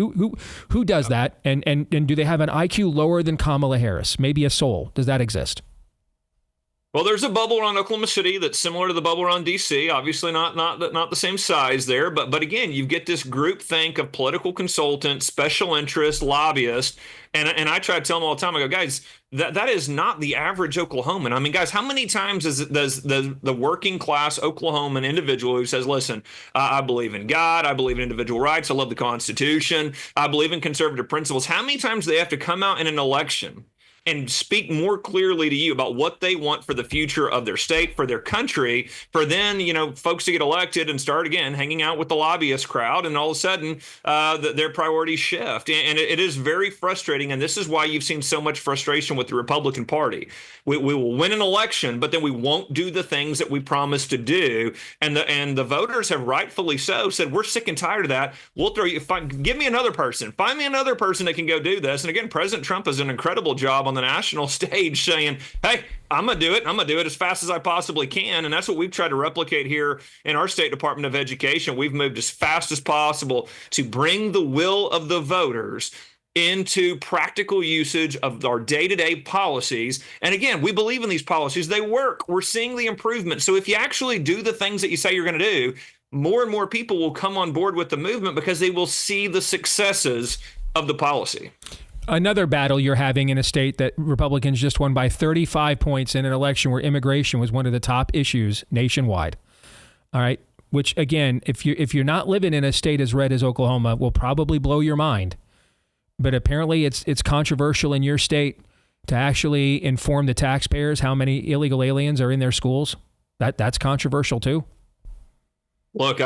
who does that? And do they have an IQ lower than Kamala Harris? Maybe a soul. Does that exist? Well, there's a bubble around Oklahoma City that's similar to the bubble around D.C. Obviously, not the same size there, but again, you get this group think of political consultants, special interests, lobbyists, and I try to tell them all the time. I go, guys, that is not the average Oklahoman. I mean, guys, how many times does the working class Oklahoman individual who says, listen, I believe in God, I believe in individual rights, I love the Constitution, I believe in conservative principles, how many times do they have to come out in an election and speak more clearly to you about what they want for the future of their state, for their country, for then, folks to get elected and start again hanging out with the lobbyist crowd, and all of a sudden their priorities shift. And it is very frustrating, and this is why you've seen so much frustration with the Republican Party. We will win an election, but then we won't do the things that we promised to do. And the voters have rightfully so said, we're sick and tired of that. We'll throw you, give me another person. Find me another person that can go do this. And again, President Trump does an incredible job on the national stage saying, hey, I'm going to do it. I'm going to do it as fast as I possibly can. And that's what we've tried to replicate here in our State Department of Education. We've moved as fast as possible to bring the will of the voters into practical usage of our day-to-day policies. And again, we believe in these policies. They work. We're seeing the improvement. So if you actually do the things that you say you're going to do, more and more people will come on board with the movement because they will see the successes of the policy. Another battle you're having in a state that Republicans just won by 35 points in an election where immigration was one of the top issues nationwide. All right. Which, again, if you're not living in a state as red as Oklahoma, will probably blow your mind. But apparently it's controversial in your state to actually inform the taxpayers how many illegal aliens are in their schools. That's controversial too. Look,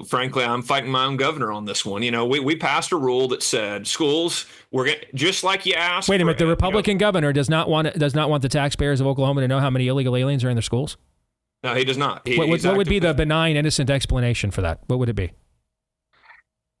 frankly, I'm fighting my own governor on this one. We passed a rule that said schools, we're going just like you asked. Wait a minute, the Republican governor does not want the taxpayers of Oklahoma to know how many illegal aliens are in their schools? No, he does not. What would be the benign, innocent explanation for that? What would it be?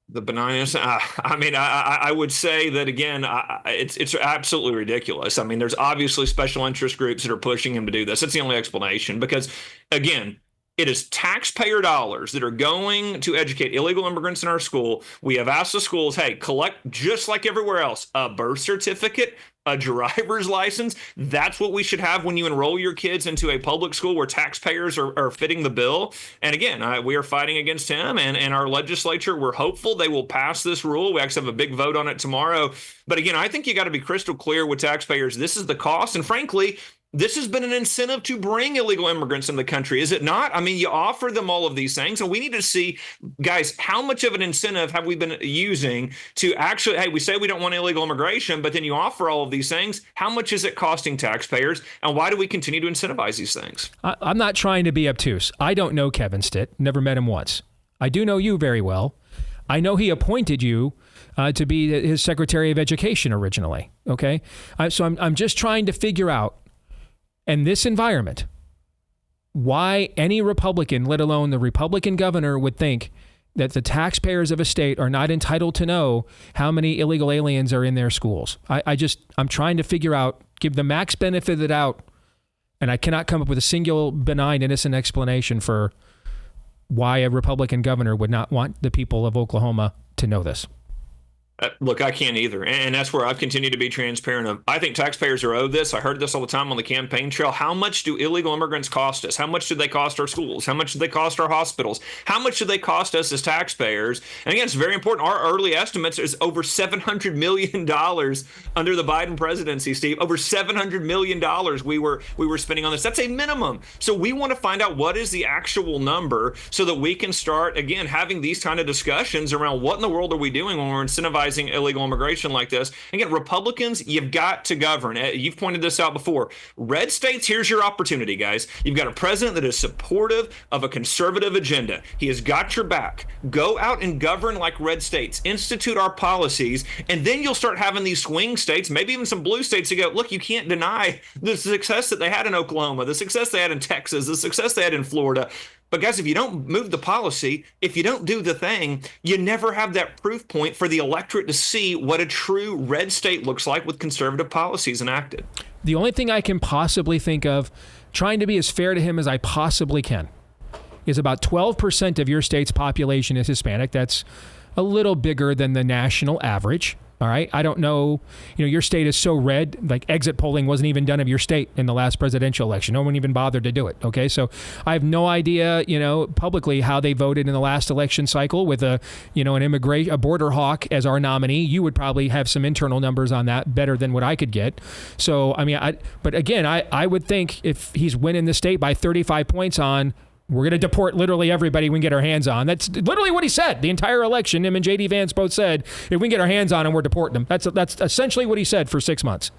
The benign innocent? I would say that, again, it's absolutely ridiculous. I mean, there's obviously special interest groups that are pushing him to do this. It's the only explanation because, again, it is taxpayer dollars that are going to educate illegal immigrants in our school. We have asked the schools, hey, collect just like everywhere else, a birth certificate, a driver's license. That's what we should have when you enroll your kids into a public school where taxpayers are fitting the bill. And again, we are fighting against him and our legislature. We're hopeful they will pass this rule. We actually have a big vote on it tomorrow. But again, I think you got to be crystal clear with taxpayers. This is the cost. And frankly, this has been an incentive to bring illegal immigrants in the country, is it not? I mean, you offer them all of these things, and we need to see, guys, how much of an incentive have we been using to actually, hey, we say we don't want illegal immigration, but then you offer all of these things. How much is it costing taxpayers, and why do we continue to incentivize these things? I'm not trying to be obtuse. I don't know Kevin Stitt, never met him once. I do know you very well. I know he appointed you to be his Secretary of Education originally, okay? So I'm just trying to figure out, in this environment, why any Republican, let alone the Republican governor, would think that the taxpayers of a state are not entitled to know how many illegal aliens are in their schools. I'm trying to figure out, give the max benefit of the doubt, and I cannot come up with a single benign, innocent explanation for why a Republican governor would not want the people of Oklahoma to know this. Look, I can't either. And that's where I've continued to be transparent of. I think taxpayers are owed this. I heard this all the time on the campaign trail. How much do illegal immigrants cost us? How much do they cost our schools? How much do they cost our hospitals? How much do they cost us as taxpayers? And again, it's very important. Our early estimates is over $700 million under the Biden presidency, Steve. Over $700 million we were spending on this. That's a minimum. So we want to find out what is the actual number so that we can start, again, having these kind of discussions around what in the world are we doing when we're incentivizing illegal immigration like this. Again, Republicans, you've got to govern. You've pointed this out before. Red states, here's your opportunity, guys. You've got a president that is supportive of a conservative agenda. He has got your back. Go out and govern like red states. Institute our policies, and then you'll start having these swing states, maybe even some blue states, to go, look, you can't deny the success that they had in Oklahoma, the success they had in Texas, the success they had in Florida. But guys, if you don't move the policy, if you don't do the thing, you never have that proof point for the electorate to see what a true red state looks like with conservative policies enacted. The only thing I can possibly think of, trying to be as fair to him as I possibly can, is about 12% of your state's population is Hispanic. That's a little bigger than the national average. All right. I don't know. Your state is so red, like exit polling wasn't even done of your state in the last presidential election. No one even bothered to do it. OK, so I have no idea, publicly how they voted in the last election cycle with a border hawk as our nominee. You would probably have some internal numbers on that better than what I could get. So, but again, I would think if he's winning the state by 35 points on, we're going to deport literally everybody we can get our hands on. That's literally what he said. The entire election, him and J.D. Vance both said, if we can get our hands on him, we're deporting them. That's essentially what he said for 6 months.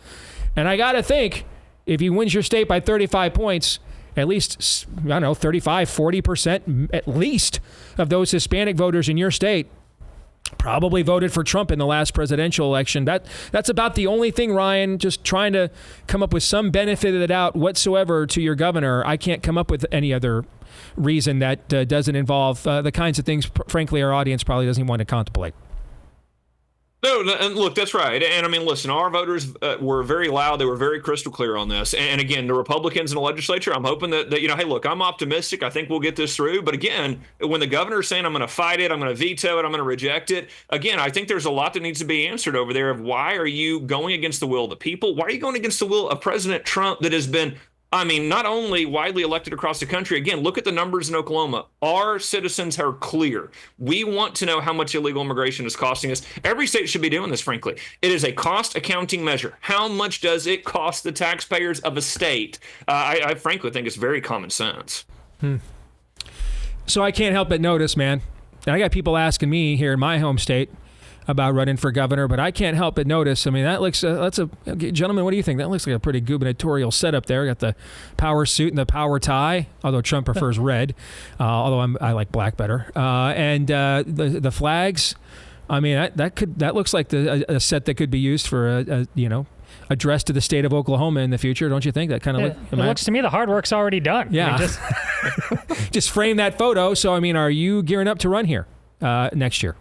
And I got to think, if he wins your state by 35 points, at least, 35, 40% at least of those Hispanic voters in your state probably voted for Trump in the last presidential election. That's about the only thing, Ryan, just trying to come up with some benefit of the doubt whatsoever to your governor. I can't come up with any other reason that doesn't involve the kinds of things, frankly, our audience probably doesn't even want to contemplate. No, and look, that's right. And listen, our voters were very loud. They were very crystal clear on this. And again, the Republicans in the legislature, I'm hoping that hey, look, I'm optimistic. I think we'll get this through. But again, when the governor's saying I'm going to fight it, I'm going to veto it, I'm going to reject it, again, I think there's a lot that needs to be answered over there of why are you going against the will of the people? Why are you going against the will of President Trump that has been not only widely elected across the country. Again, look at the numbers in Oklahoma. Our citizens are clear. We want to know how much illegal immigration is costing us. Every state should be doing this, frankly. It is a cost accounting measure. How much does it cost the taxpayers of a state? I frankly think it's very common sense. So I can't help but notice, man, and I got people asking me here in my home state about running for governor, but I can't help but notice. That looks, gentlemen, what do you think? That looks like a pretty gubernatorial setup there. Got the power suit and the power tie, although Trump prefers red, although I like black better. And the flags, that looks like a set that could be used for a address to the state of Oklahoma in the future, don't you think? That kind of looks to me the hard work's already done. Yeah. Just frame that photo. So, are you gearing up to run here next year?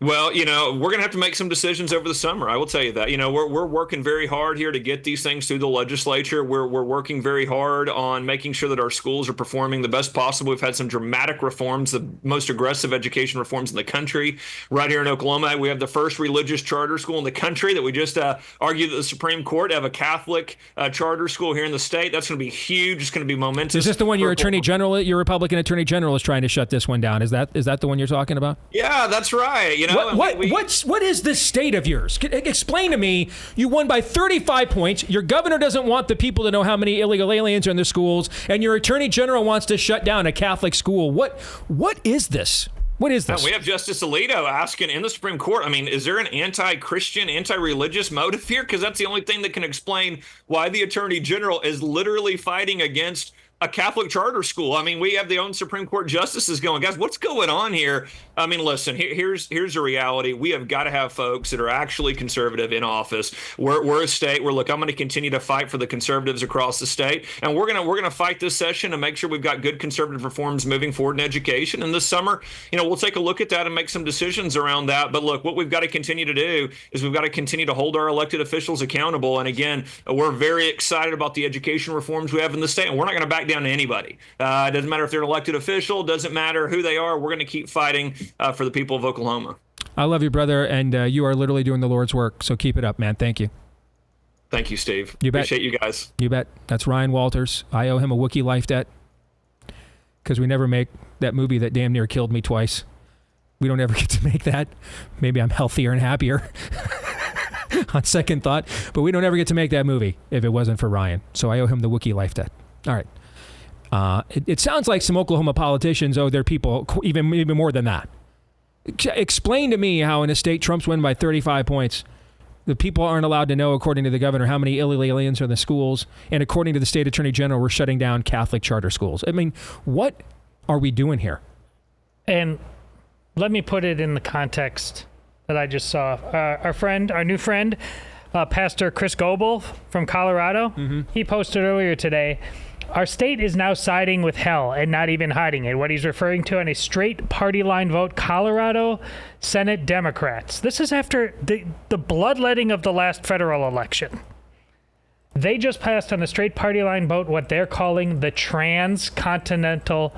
Well, we're going to have to make some decisions over the summer. I will tell you that. We're working very hard here to get these things through the legislature. We're working very hard on making sure that our schools are performing the best possible. We've had some dramatic reforms, the most aggressive education reforms in the country. Right here in Oklahoma, we have the first religious charter school in the country that we just argued at the Supreme Court to have a Catholic charter school here in the state. That's going to be huge. It's going to be momentous. Is this the one your Republican Attorney General is trying to shut this one down? Is that the one you're talking about? Yeah, that's right. What is this state of yours? Explain to me. You won by 35 points. Your governor doesn't want the people to know how many illegal aliens are in the schools, and your attorney general wants to shut down a Catholic school. What is this? What is this? We have Justice Alito asking in the Supreme Court, is there an anti-Christian, anti-religious motive here? Because that's the only thing that can explain why the attorney general is literally fighting against a Catholic charter school. We have the own Supreme Court justices going, guys, what's going on here? Listen, here's the reality. We have got to have folks that are actually conservative in office. We're a state where, look, I'm going to continue to fight for the conservatives across the state, and we're going to fight this session to make sure we've got good conservative reforms moving forward in education. And this summer, we'll take a look at that and make some decisions around that. But look, what we've got to continue to do is we've got to continue to hold our elected officials accountable. And again, we're very excited about the education reforms we have in the state, and we're not going to back down to anybody. It doesn't matter if they're an elected official, doesn't matter who they are. We're going to keep fighting for the people of Oklahoma. I love you, brother, and you are literally doing the Lord's work. So keep it up, man. Thank you. Thank you, Steve. You bet. Appreciate you guys. You bet. That's Ryan Walters. I owe him a Wookiee life debt because we never make that movie that damn near killed me twice. We don't ever get to make that. Maybe I'm healthier and happier on second thought, but we don't ever get to make that movie if it wasn't for Ryan. So I owe him the Wookiee life debt. All right. It sounds like some Oklahoma politicians owe their people even more than that. Explain to me how in a state Trump's win by 35 points, the people aren't allowed to know, according to the governor, how many illegal aliens are in the schools. And according to the state attorney general, we're shutting down Catholic charter schools. I mean, what are we doing here? And let me put it in the context that I just saw. Our new friend, Pastor Chris Goebel from Colorado, he posted earlier today, our state is now siding with hell and not even hiding it. What he's referring to on a straight party line vote, Colorado Senate Democrats. This is after the bloodletting of the last federal election. They just passed on a straight party line vote what they're calling the transcontinental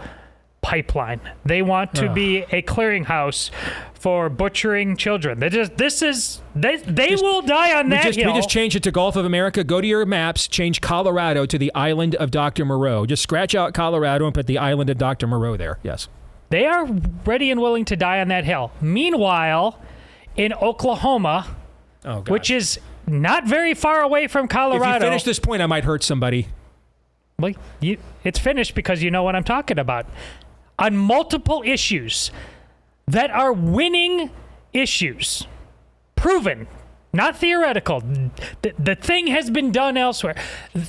pipeline. They want to be a clearinghouse for butchering children. They will die on that hill. We just change it to Gulf of America. Go to your maps, change Colorado to the island of Dr. Moreau. Just scratch out Colorado and put the island of Dr. Moreau there. Yes. They are ready and willing to die on that hill. Meanwhile, in Oklahoma, which is not very far away from Colorado. If you finish this point, I might hurt somebody. Well, it's finished because you know what I'm talking about. On multiple issues that are winning issues, proven, not theoretical. The thing has been done elsewhere.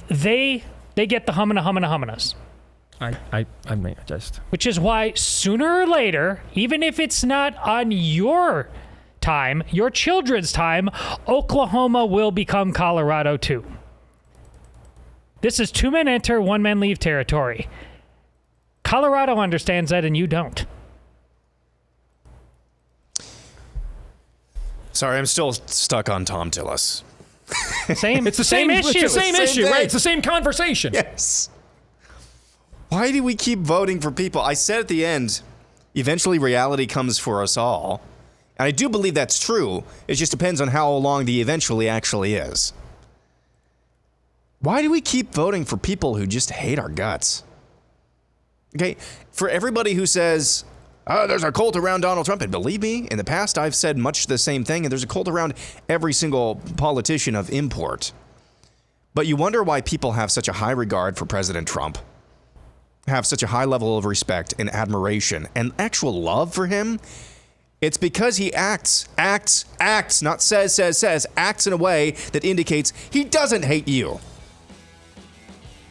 They get the humana. I mean, just. Which is why sooner or later, even if it's not on your time, your children's time, Oklahoma will become Colorado too. This is 2 men enter, 1 man leave territory. Colorado understands that and you don't. Sorry, I'm still stuck on Thom Tillis. It's the same issue. It's the same issue, right? It's the same conversation. Yes. Why do we keep voting for people? I said at the end, eventually reality comes for us all. And I do believe that's true. It just depends on how long the eventually actually is. Why do we keep voting for people who just hate our guts? Okay, for everybody who says, oh, there's a cult around Donald Trump, and believe me, in the past I've said much the same thing, and there's a cult around every single politician of import. But you wonder why people have such a high regard for President Trump, have such a high level of respect and admiration and actual love for him. It's because he acts, not says, acts in a way that indicates he doesn't hate you.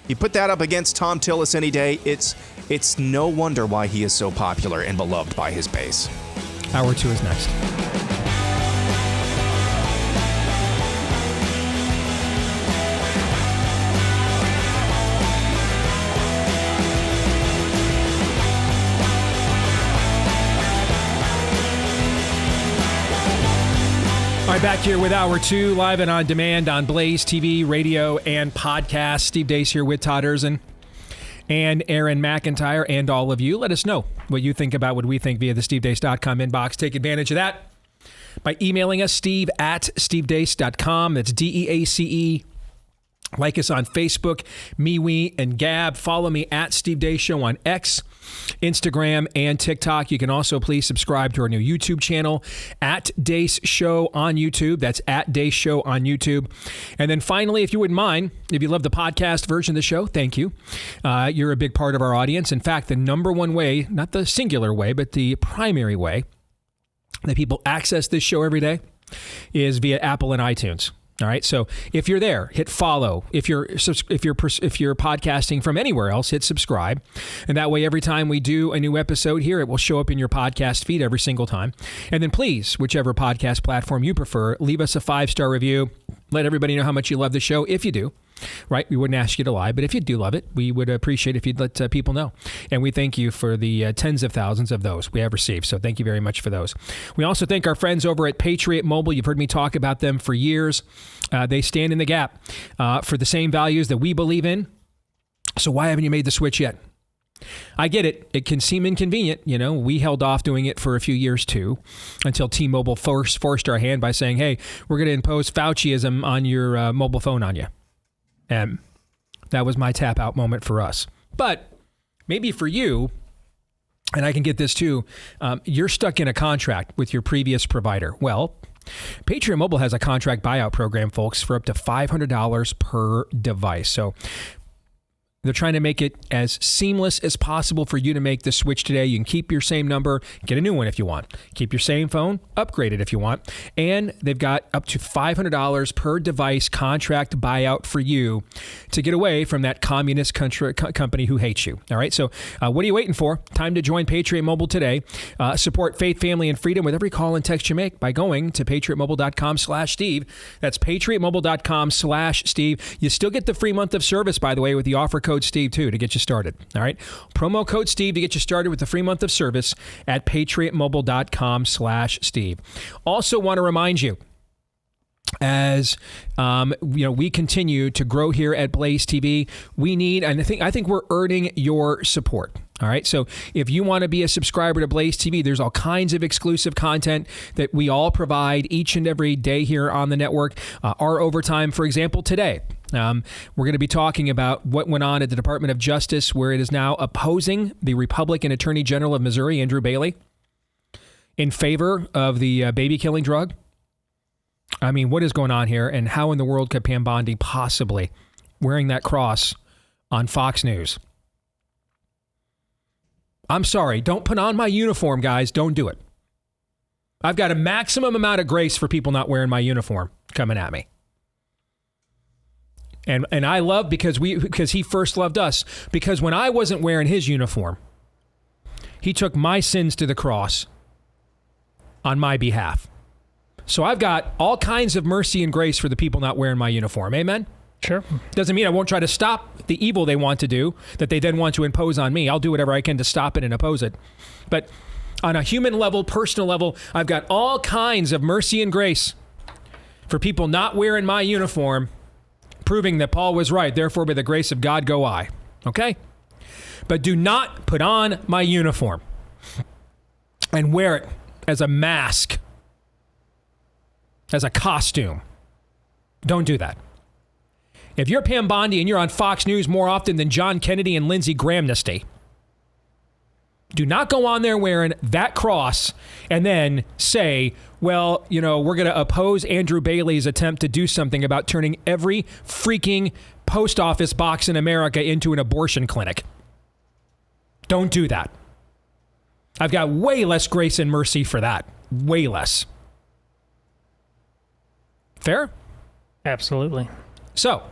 You put that up against Thom Tillis any day, it's no wonder why he is so popular and beloved by his base. Hour 2 is next. All right, back here with Hour 2, live and on demand on Blaze TV, radio, and podcast. Steve Deace here with Todd Erzin and Aaron McIntyre and all of you. Let us know what you think about what we think via the stevedeace.com inbox. Take advantage of that by emailing us, steve@stevedeace.com. That's DEACE. Like us on Facebook, MeWe, and Gab. Follow me at Steve Deace Show on X, Instagram, and TikTok. You can also please subscribe to our new YouTube channel, at Deace Show on YouTube. That's at Deace Show on YouTube. And then finally, if you wouldn't mind, if you love the podcast version of the show, thank you. You're a big part of our audience. In fact, the number one way, not the singular way, but the primary way that people access this show every day is via Apple and iTunes. All right. So if you're there, hit follow. If you're podcasting from anywhere else, hit subscribe. And that way, every time we do a new episode here, it will show up in your podcast feed every single time. And then please, whichever podcast platform you prefer, leave us a 5-star review. Let everybody know how much you love the show, if you do. Right? We wouldn't ask you to lie, but if you do love it, we would appreciate if you'd let people know. And we thank you for the tens of thousands of those we have received. So thank you very much for those. We also thank our friends over at Patriot Mobile. You've heard me talk about them for years. They stand in the gap for the same values that we believe in. So why haven't you made the switch yet? I get it. It can seem inconvenient. You know, we held off doing it for a few years too, until T-Mobile forced our hand by saying, hey, we're going to impose Fauciism on your mobile phone on you. And that was my tap out moment for us. But maybe for you, and I can get this too, you're stuck in a contract with your previous provider. Well, Patriot Mobile has a contract buyout program, folks, for up to $500 per device. So they're trying to make it as seamless as possible for you to make the switch today. You can keep your same number, get a new one if you want. Keep your same phone, upgrade it if you want. And they've got up to $500 per device contract buyout for you to get away from that communist company who hates you. All right, so what are you waiting for? Time to join Patriot Mobile today. Support faith, family, and freedom with every call and text you make by going to patriotmobile.com/Steve. That's patriotmobile.com/Steve. You still get the free month of service, by the way, with the offer code Steve too to get you started. All right. Promo code Steve to get you started with the free month of service at patriotmobile.com/Steve. Also want to remind you, as we continue to grow here at Blaze TV, we need, and I think we're earning your support. All right. So if you want to be a subscriber to Blaze TV, there's all kinds of exclusive content that we all provide each and every day here on the network. Our overtime, for example, today, we're going to be talking about what went on at the Department of Justice, where it is now opposing the Republican Attorney General of Missouri, Andrew Bailey, in favor of the baby killing drug. I mean, what is going on here, and how in the world could Pam Bondi possibly wearing that cross on Fox News? I'm sorry. Don't put on my uniform, guys. Don't do it. I've got a maximum amount of grace for people not wearing my uniform coming at me. And I love because he first loved us, because when I wasn't wearing his uniform, he took my sins to the cross on my behalf. So I've got all kinds of mercy and grace for the people not wearing my uniform. Amen? Sure. Doesn't mean I won't try to stop the evil they want to do, that they then want to impose on me. I'll do whatever I can to stop it and oppose it. But on a human level, personal level, I've got all kinds of mercy and grace for people not wearing my uniform, proving that Paul was right. Therefore, by the grace of God, go I. Okay? But do not put on my uniform and wear it as a mask, as a costume. Don't do that. If you're Pam Bondi and you're on Fox News more often than John Kennedy and Lindsey Grahamnesty, do not go on there wearing that cross and then say, well, we're going to oppose Andrew Bailey's attempt to do something about turning every freaking post office box in America into an abortion clinic. Don't do that. I've got way less grace and mercy for that. Way less. Fair? Absolutely. So,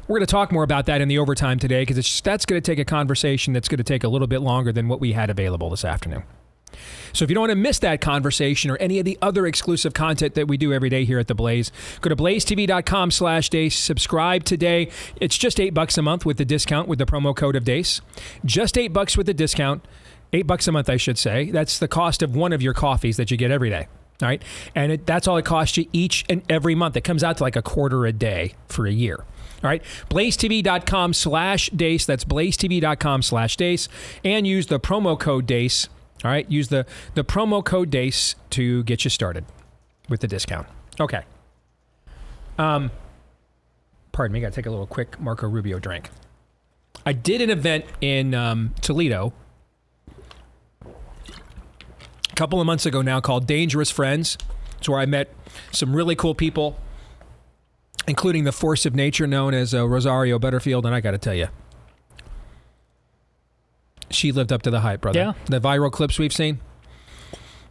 we're going to talk more about that in the overtime today, because that's going to take a conversation that's going to take a little bit longer than what we had available this afternoon. So if you don't want to miss that conversation or any of the other exclusive content that we do every day here at The Blaze, go to blazetv.com/Deace. Subscribe today. It's just $8 a month with the discount, with the promo code of Deace. Just $8 with the discount. $8 a month, I should say. That's the cost of one of your coffees that you get every day. All right. And that's all it costs you each and every month. It comes out to like $0.25 a day for a year. All right. blazetv.com/Deace. That's blazetv.com/Deace. And use the promo code Deace. All right. Use the promo code Deace to get you started with the discount. Okay. Pardon me. Got to take a little quick Marco Rubio drink. I did an event in Toledo a couple of months ago now called Dangerous Friends. It's where I met some really cool people, including the force of nature known as Rosario Butterfield. And I got to tell you, she lived up to the hype, brother. Yeah. The viral clips we've seen.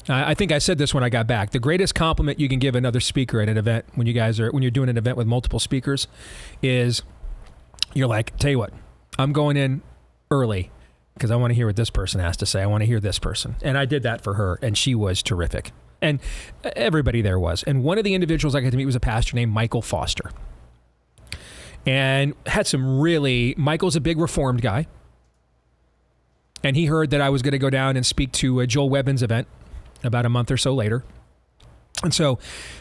I think I said this when I got back. The greatest compliment you can give another speaker at an event when you're doing an event with multiple speakers is you're like, tell you what, I'm going in early because I want to hear what this person has to say. I want to hear this person. And I did that for her, and she was terrific. And everybody there was. And one of the individuals I got to meet was a pastor named Michael Foster. And had some Michael's a big Reformed guy. And he heard that I was going to go down and speak to Joel Webbin's event about a month or so later. And so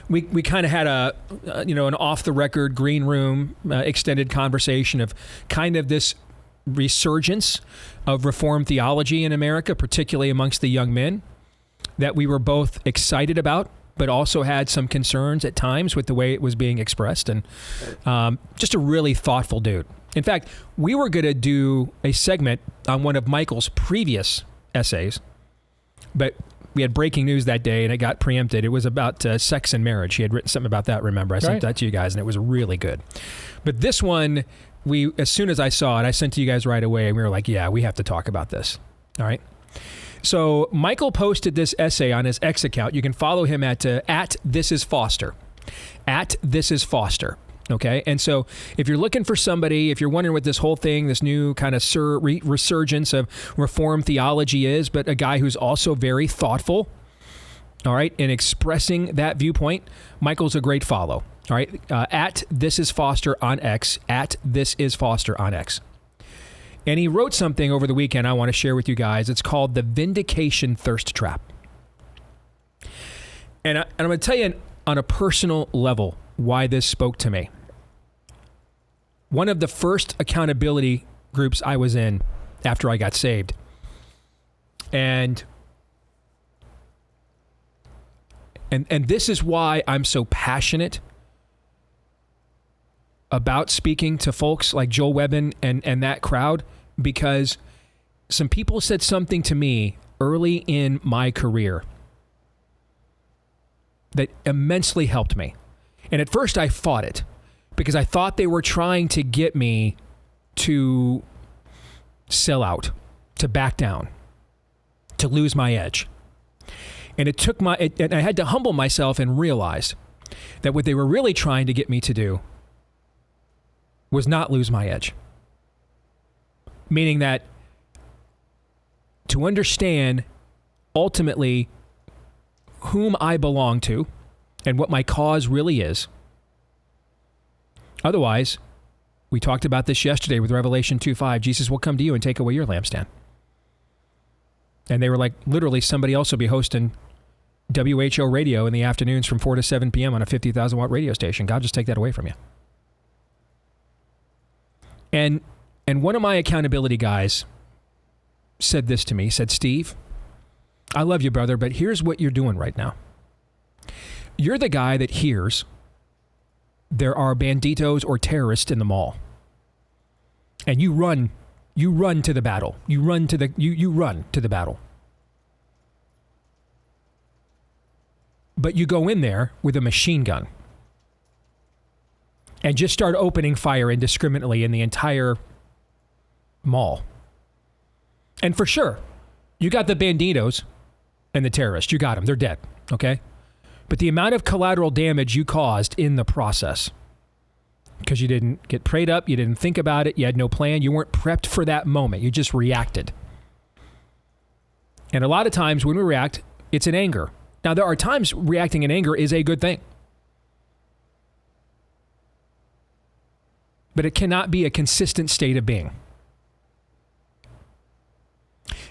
we kind of had an off-the-record green room extended conversation of kind of this resurgence of Reformed theology in America, particularly amongst the young men, that we were both excited about, but also had some concerns at times with the way it was being expressed. And just a really thoughtful dude. In fact, we were going to do a segment on one of Michael's previous essays, but we had breaking news that day and it got preempted. It was about sex and marriage. He had written something about that, remember? I sent that to you guys and it was really good. But this one, as soon as I saw it, I sent to you guys right away and we were like, yeah, we have to talk about this. All right. So Michael posted this essay on his X account. You can follow him at This Is Foster. At This Is Foster. Okay. And so if you're looking for somebody, if you're wondering what this whole thing, this new kind of resurgence of Reformed theology is, but a guy who's also very thoughtful, all right, in expressing that viewpoint, Michael's a great follow. All right. At This Is Foster on X. At This Is Foster on X. And he wrote something over the weekend I want to share with you guys. It's called The Vindication Thirst Trap. And I'm going to tell you on a personal level why this spoke to me. One of the first accountability groups I was in after I got saved. And this is why I'm so passionate about speaking to folks like Joel Webbin and that crowd, because some people said something to me early in my career that immensely helped me. And at first I fought it because I thought they were trying to get me to sell out, to back down, to lose my edge. And and I had to humble myself and realize that what they were really trying to get me to do was not lose my edge. Meaning that to understand ultimately whom I belong to and what my cause really is. Otherwise, we talked about this yesterday with Revelation 2:5. Jesus will come to you and take away your lampstand. And they were like, literally, somebody else will be hosting WHO radio in the afternoons from 4 to 7 p.m. on a 50,000 watt radio station. God just take that away from you. And one of my accountability guys said this to me, said, Steve, I love you, brother, but here's what you're doing right now. You're the guy that hears there are banditos or terrorists in the mall. And you run to the battle. You run to the battle. But you go in there with a machine gun and just start opening fire indiscriminately in the entire mall. And for sure, you got the banditos and the terrorists. You got them. They're dead. Okay? But the amount of collateral damage you caused in the process, because you didn't get prayed up, you didn't think about it, you had no plan, you weren't prepped for that moment, you just reacted. And a lot of times when we react, it's in anger. Now, there are times reacting in anger is a good thing. But it cannot be a consistent state of being.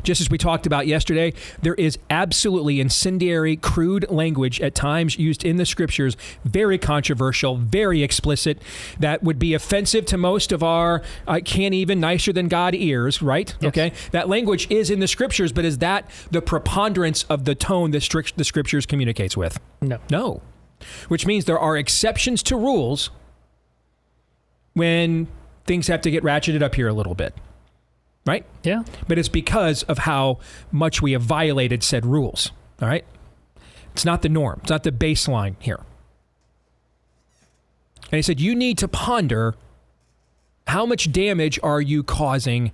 Just as we talked about yesterday, there is absolutely incendiary, crude language at times used in the scriptures, very controversial, very explicit, that would be offensive to most of our can't even nicer than God ears, right? Yes. Okay. That language is in the scriptures, but is that the preponderance of the tone that the scriptures communicates with? No. Which means there are exceptions to rules when things have to get ratcheted up here a little bit. Right? Yeah. But it's because of how much we have violated said rules. All right? It's not the norm. It's not the baseline here. And he said, you need to ponder how much damage are you causing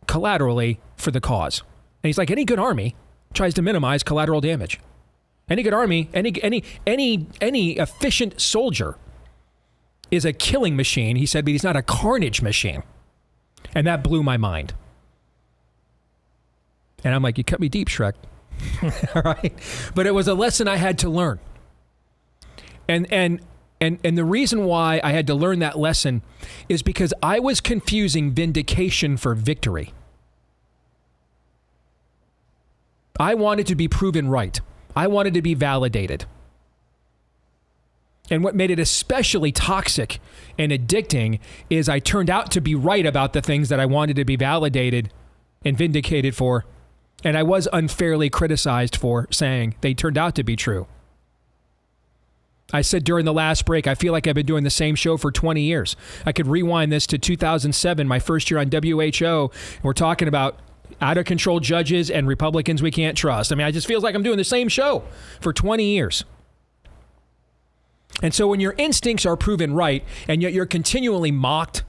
collaterally for the cause. And he's like, any good army tries to minimize collateral damage. Any good army, any efficient soldier is a killing machine, he said, but he's not a carnage machine. And that blew my mind. And I'm like, you cut me deep, Shrek. All right. But it was a lesson I had to learn. And the reason why I had to learn that lesson is because I was confusing vindication for victory. I wanted to be proven right. I wanted to be validated. And what made it especially toxic and addicting is I turned out to be right about the things that I wanted to be validated and vindicated for. And I was unfairly criticized for saying they turned out to be true. I said during the last break, I feel like I've been doing the same show for 20 years. I could rewind this to 2007, my first year on WHO, and we're talking about out-of-control judges and Republicans we can't trust. I mean, I just feels like I'm doing the same show for 20 years. And so when your instincts are proven right, and yet you're continually mocked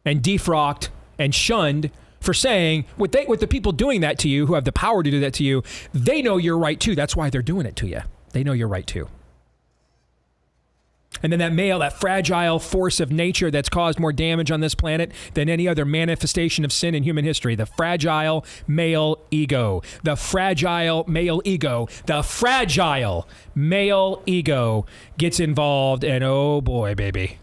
and defrocked and shunned for saying what the people doing that to you, who have the power to do that to you, they know you're right too. That's why they're doing it to you. They know you're right too. And then that fragile force of nature that's caused more damage on this planet than any other manifestation of sin in human history, the fragile male ego. The fragile male ego. The fragile male ego gets involved, and oh boy, baby.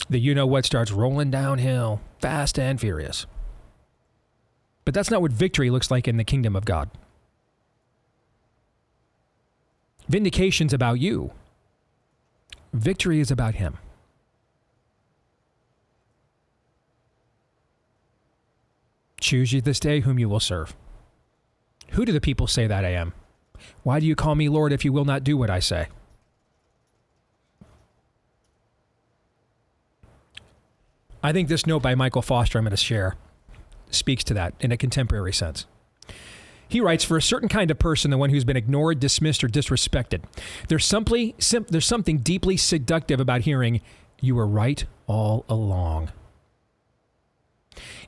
The you-know-what starts rolling downhill, fast and furious. But that's not what victory looks like in the kingdom of God. Vindication's about you. Victory is about him. Choose you this day whom you will serve. Who do the people say that I am? Why do you call me Lord if you will not do what I say? I think this note by Michael Foster I'm going to share speaks to that in a contemporary sense. He writes, for a certain kind of person, the one who's been ignored, dismissed, or disrespected, there's something deeply seductive about hearing, you were right all along.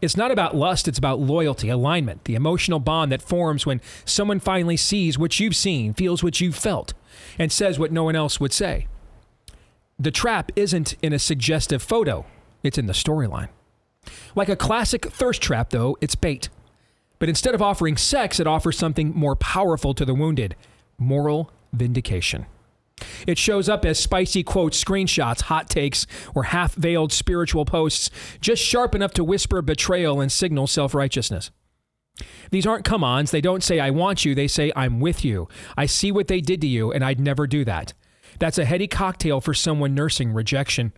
It's not about lust, it's about loyalty, alignment, the emotional bond that forms when someone finally sees what you've seen, feels what you've felt, and says what no one else would say. The trap isn't in a suggestive photo, it's in the storyline. Like a classic thirst trap, though, it's bait. But instead of offering sex, it offers something more powerful to the wounded, moral vindication. It shows up as spicy quotes, screenshots, hot takes, or half-veiled spiritual posts, just sharp enough to whisper betrayal and signal self-righteousness. These aren't come-ons. They don't say, I want you. They say, I'm with you. I see what they did to you, and I'd never do that. That's a heady cocktail for someone nursing rejection.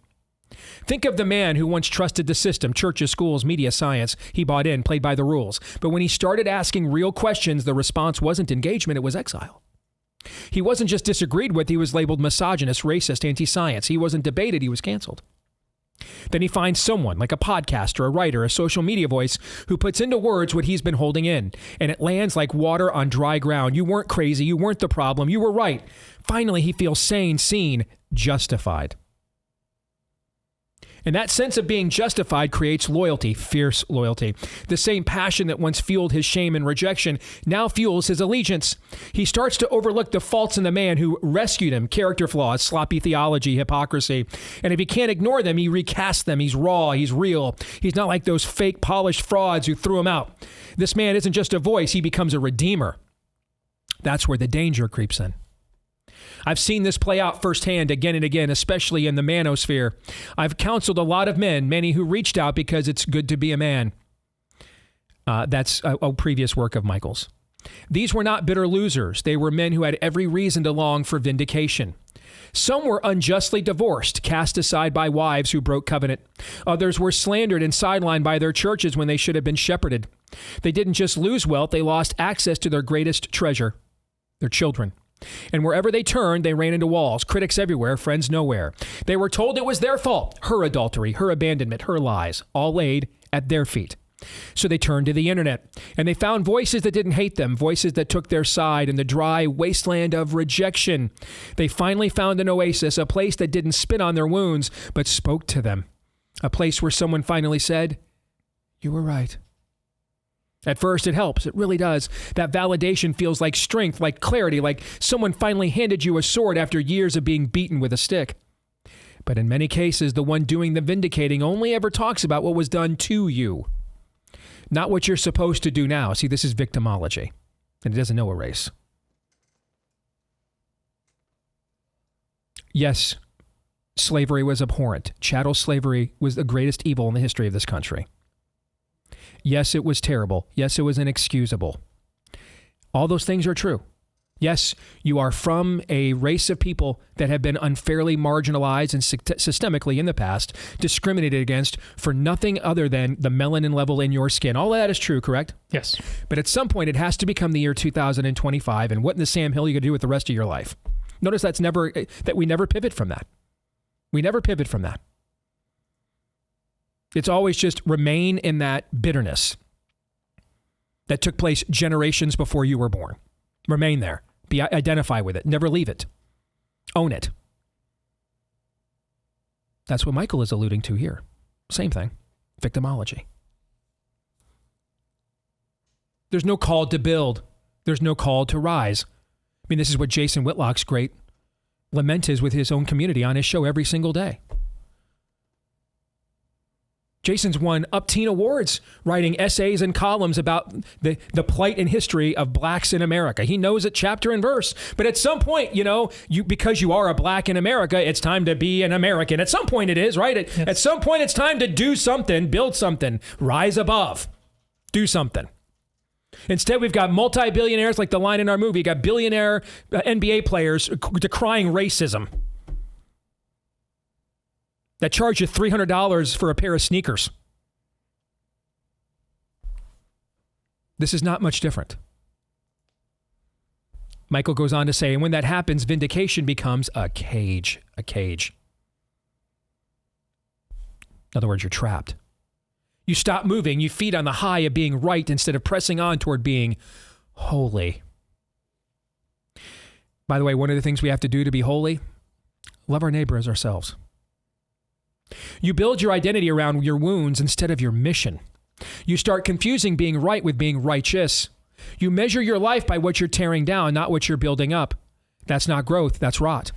Think of the man who once trusted the system, churches, schools, media, science. He bought in, played by the rules. But when he started asking real questions, the response wasn't engagement, it was exile. He wasn't just disagreed with, he was labeled misogynist, racist, anti-science. He wasn't debated, he was canceled. Then he finds someone, like a podcaster, a writer, a social media voice, who puts into words what he's been holding in. And it lands like water on dry ground. You weren't crazy, you weren't the problem, you were right. Finally, he feels sane, seen, justified. And that sense of being justified creates loyalty, fierce loyalty. The same passion that once fueled his shame and rejection now fuels his allegiance. He starts to overlook the faults in the man who rescued him, character flaws, sloppy theology, hypocrisy. And if he can't ignore them, he recasts them. He's raw, he's real. He's not like those fake polished frauds who threw him out. This man isn't just a voice, he becomes a redeemer. That's where the danger creeps in. I've seen this play out firsthand again and again, especially in the manosphere. I've counseled a lot of men, many who reached out because it's good to be a man. That's a previous work of Michael's. These were not bitter losers. They were men who had every reason to long for vindication. Some were unjustly divorced, cast aside by wives who broke covenant. Others were slandered and sidelined by their churches when they should have been shepherded. They didn't just lose wealth, they lost access to their greatest treasure, their children. And wherever they turned, they ran into walls, critics everywhere, friends nowhere. They were told it was their fault, her adultery, her abandonment, her lies, all laid at their feet. So they turned to the internet, and they found voices that didn't hate them, voices that took their side in the dry wasteland of rejection. They finally found an oasis, a place that didn't spit on their wounds, but spoke to them. A place where someone finally said, you were right. At first, it helps. It really does. That validation feels like strength, like clarity, like someone finally handed you a sword after years of being beaten with a stick. But in many cases, the one doing the vindicating only ever talks about what was done to you, not what you're supposed to do now. See, this is victimology, and it doesn't know a race. Yes, slavery was abhorrent. Chattel slavery was the greatest evil in the history of this country. Yes, it was terrible. Yes, it was inexcusable. All those things are true. Yes, you are from a race of people that have been unfairly marginalized and systemically in the past discriminated against for nothing other than the melanin level in your skin. All of that is true, correct? Yes. But at some point, it has to become the year 2025, and what in the Sam Hill are you going to do with the rest of your life? Notice that we never pivot from that. We never pivot from that. It's always just remain in that bitterness that took place generations before you were born. Remain there. Identify with it. Never leave it. Own it. That's what Michael is alluding to here. Same thing. Victimology. There's no call to build. There's no call to rise. I mean, this is what Jason Whitlock's great lament is with his own community on his show every single day. Jason's won up-teen awards writing essays and columns about the plight and history of blacks in America. He knows it chapter and verse. But at some point, because you are a black in America, it's time to be an American. At some point it is, right? Yes. At some point it's time to do something, build something, rise above, do something. Instead, we've got multi-billionaires like the line in our movie. You got billionaire NBA players decrying racism that charge you $300 for a pair of sneakers. This is not much different. Michael goes on to say, and when that happens, vindication becomes a cage. A cage. In other words, you're trapped. You stop moving. You feed on the high of being right instead of pressing on toward being holy. By the way, one of the things we have to do to be holy, love our neighbor as ourselves. You build your identity around your wounds instead of your mission. You start confusing being right with being righteous. You measure your life by what you're tearing down, not what you're building up. That's not growth, that's rot.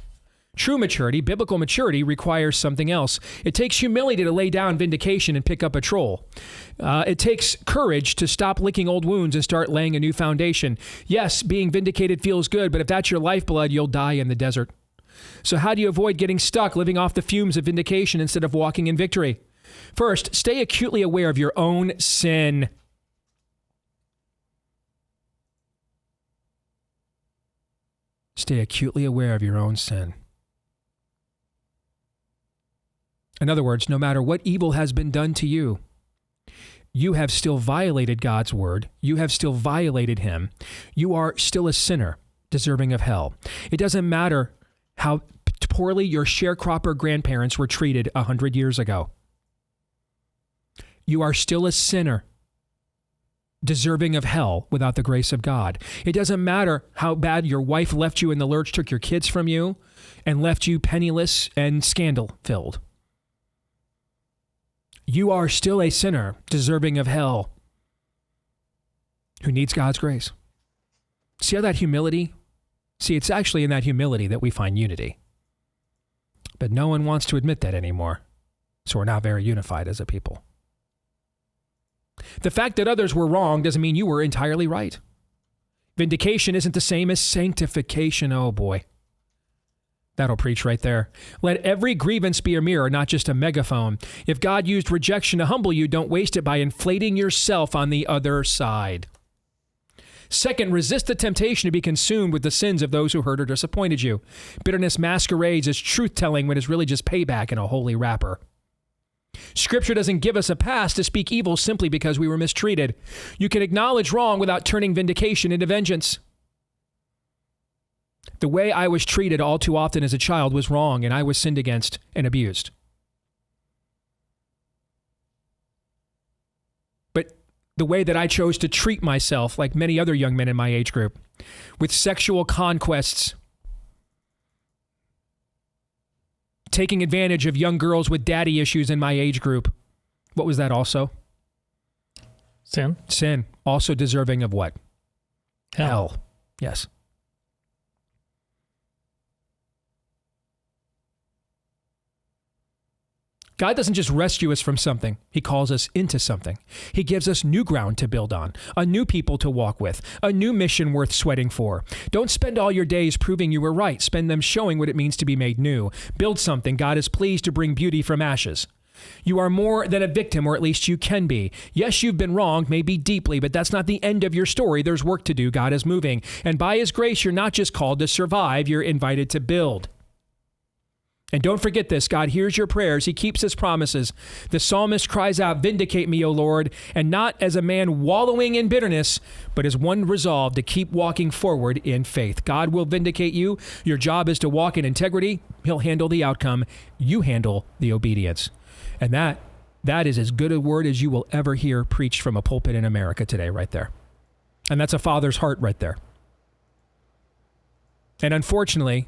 True maturity, biblical maturity, requires something else. It takes humility to lay down vindication and pick up a troll. It takes courage to stop licking old wounds and start laying a new foundation. Yes, being vindicated feels good, but if that's your lifeblood, you'll die in the desert. So how do you avoid getting stuck living off the fumes of vindication instead of walking in victory? First, stay acutely aware of your own sin. Stay acutely aware of your own sin. In other words, no matter what evil has been done to you, you have still violated God's word. You have still violated him. You are still a sinner, deserving of hell. It doesn't matter how poorly your sharecropper grandparents were treated 100 years ago. You are still a sinner, deserving of hell without the grace of God. It doesn't matter how bad your wife left you in the lurch, took your kids from you, and left you penniless and scandal-filled. You are still a sinner, deserving of hell, who needs God's grace. See how that humility? See, it's actually in that humility that we find unity. But no one wants to admit that anymore, so we're not very unified as a people. The fact that others were wrong doesn't mean you were entirely right. Vindication isn't the same as sanctification. Oh boy. That'll preach right there. Let every grievance be a mirror, not just a megaphone. If God used rejection to humble you, don't waste it by inflating yourself on the other side. Second, resist the temptation to be consumed with the sins of those who hurt or disappointed you. Bitterness masquerades as truth-telling when it's really just payback in a holy wrapper. Scripture doesn't give us a pass to speak evil simply because we were mistreated. You can acknowledge wrong without turning vindication into vengeance. The way I was treated all too often as a child was wrong, and I was sinned against and abused. But the way that I chose to treat myself, like many other young men in my age group, with sexual conquests, taking advantage of young girls with daddy issues in my age group, what was that also? Sin. Sin. Also deserving of what? Hell. Yes. God doesn't just rescue us from something. He calls us into something. He gives us new ground to build on, a new people to walk with, a new mission worth sweating for. Don't spend all your days proving you were right. Spend them showing what it means to be made new. Build something God is pleased to bring beauty from ashes. You are more than a victim, or at least you can be. Yes, you've been wronged, maybe deeply, but that's not the end of your story. There's work to do. God is moving. And by his grace, you're not just called to survive, you're invited to build. And don't forget this, God hears your prayers. He keeps his promises. The psalmist cries out, "Vindicate me, O Lord," and not as a man wallowing in bitterness, but as one resolved to keep walking forward in faith. God will vindicate you. Your job is to walk in integrity. He'll handle the outcome. You handle the obedience. And that is as good a word as you will ever hear preached from a pulpit in America today, right there. And that's a father's heart right there. And unfortunately,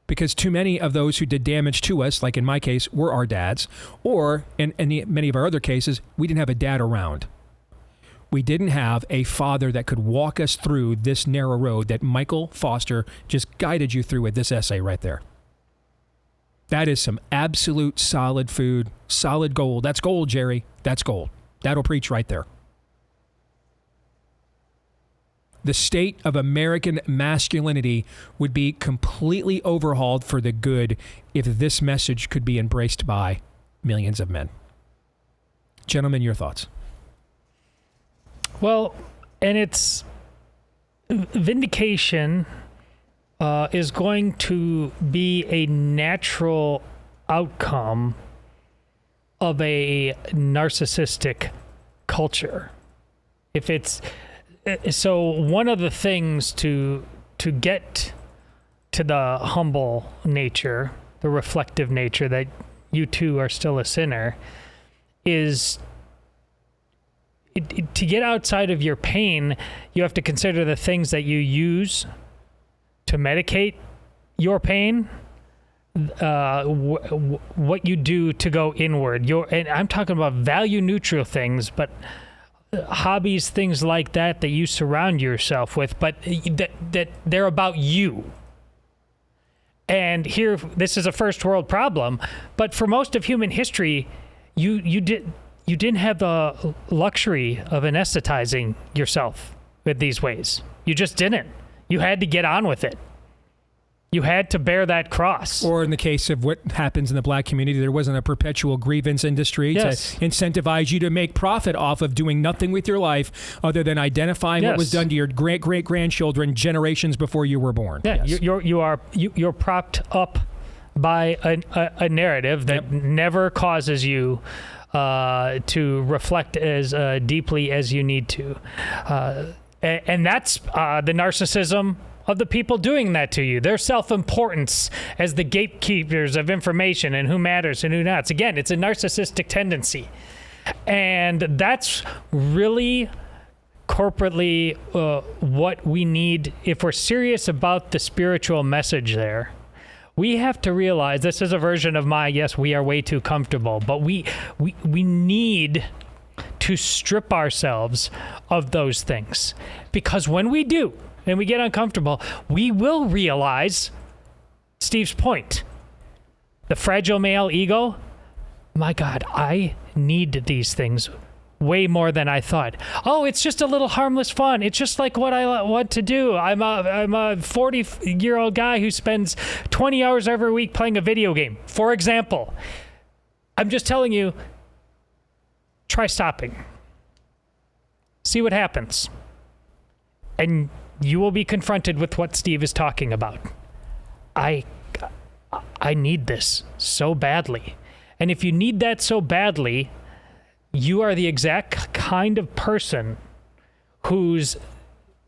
because too many of those who did damage to us, like in my case, were our dads, or in many of our other cases, we didn't have a dad around. We didn't have a father that could walk us through this narrow road that Michael Foster just guided you through with this essay right there. That is some absolute solid food, solid gold. That's gold, Jerry. That's gold. That'll preach right there. The state of American masculinity would be completely overhauled for the good if this message could be embraced by millions of men. Gentlemen, your thoughts? Well, and it's vindication is going to be a natural outcome of a narcissistic culture. If it's so, one of the things to get to the humble nature, the reflective nature that you too are still a sinner, is to get outside of your pain. You have to consider the things that you use to medicate your pain, what you do to go inward. And I'm talking about value neutral things, but hobbies, things like that you surround yourself with, but that they're about you. And here, this is a first world problem, but for most of human history, you didn't have the luxury of anesthetizing yourself with these ways. You just didn't. You had to get on with it. You had to bear that cross. Or in the case of what happens in the black community, there wasn't a perpetual grievance industry to incentivize you to make profit off of doing nothing with your life other than identifying what was done to your great-great-grandchildren generations before you were born. Yeah, you're propped up by a narrative that never causes you to reflect as deeply as you need to. And that's the narcissism of the people doing that to you. Their self-importance as the gatekeepers of information and who matters and who not. Again, it's a narcissistic tendency. And that's really corporately what we need. If we're serious about the spiritual message there, we have to realize this is a version of yes, we are way too comfortable, but we need to strip ourselves of those things. Because when we do, and we get uncomfortable, we will realize Steve's point. The fragile male ego, my God, I need these things way more than I thought. Oh, it's just a little harmless fun. It's just like what I want to do. I'm a 40-year-old guy who spends 20 hours every week playing a video game, for example. I'm just telling you, try stopping. See what happens. And you will be confronted with what Steve is talking about. I need this so badly. And if you need that so badly, you are the exact kind of person whose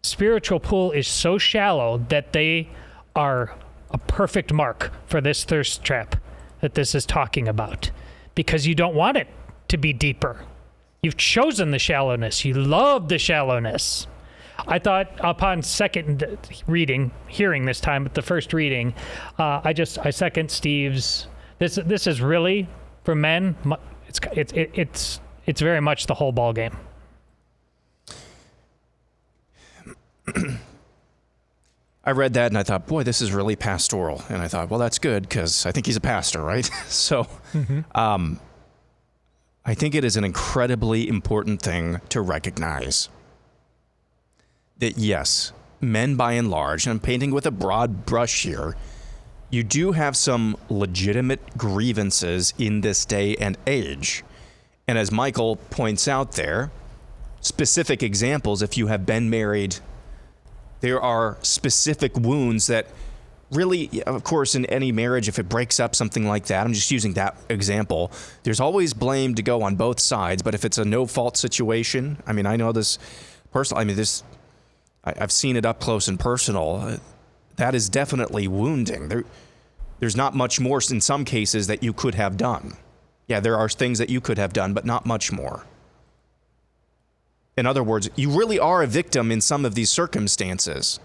spiritual pool is so shallow that they are a perfect mark for this thirst trap that this is talking about. Because you don't want it to be deeper. You've chosen the shallowness. You love the shallowness. I thought upon second hearing this time, but the first reading, I second Steve's. This is really for men. It's very much the whole ball game. I read that and I thought, boy, this is really pastoral. And I thought, well, that's good because I think he's a pastor, right? So, I think it is an incredibly important thing to recognize that yes, men by and large, and I'm painting with a broad brush here, you do have some legitimate grievances in this day and age. And as Michael points out there, specific examples, if you have been married, there are specific wounds that really, of course, in any marriage, if it breaks up, something like that, I'm just using that example, there's always blame to go on both sides. But if it's a no-fault situation, I mean, I know this personally, I mean, I've seen it up close and personal. That is definitely wounding. There's not much more in some cases that you could have done. Yeah, there are things that you could have done, but not much more. In other words, you really are a victim in some of these circumstances.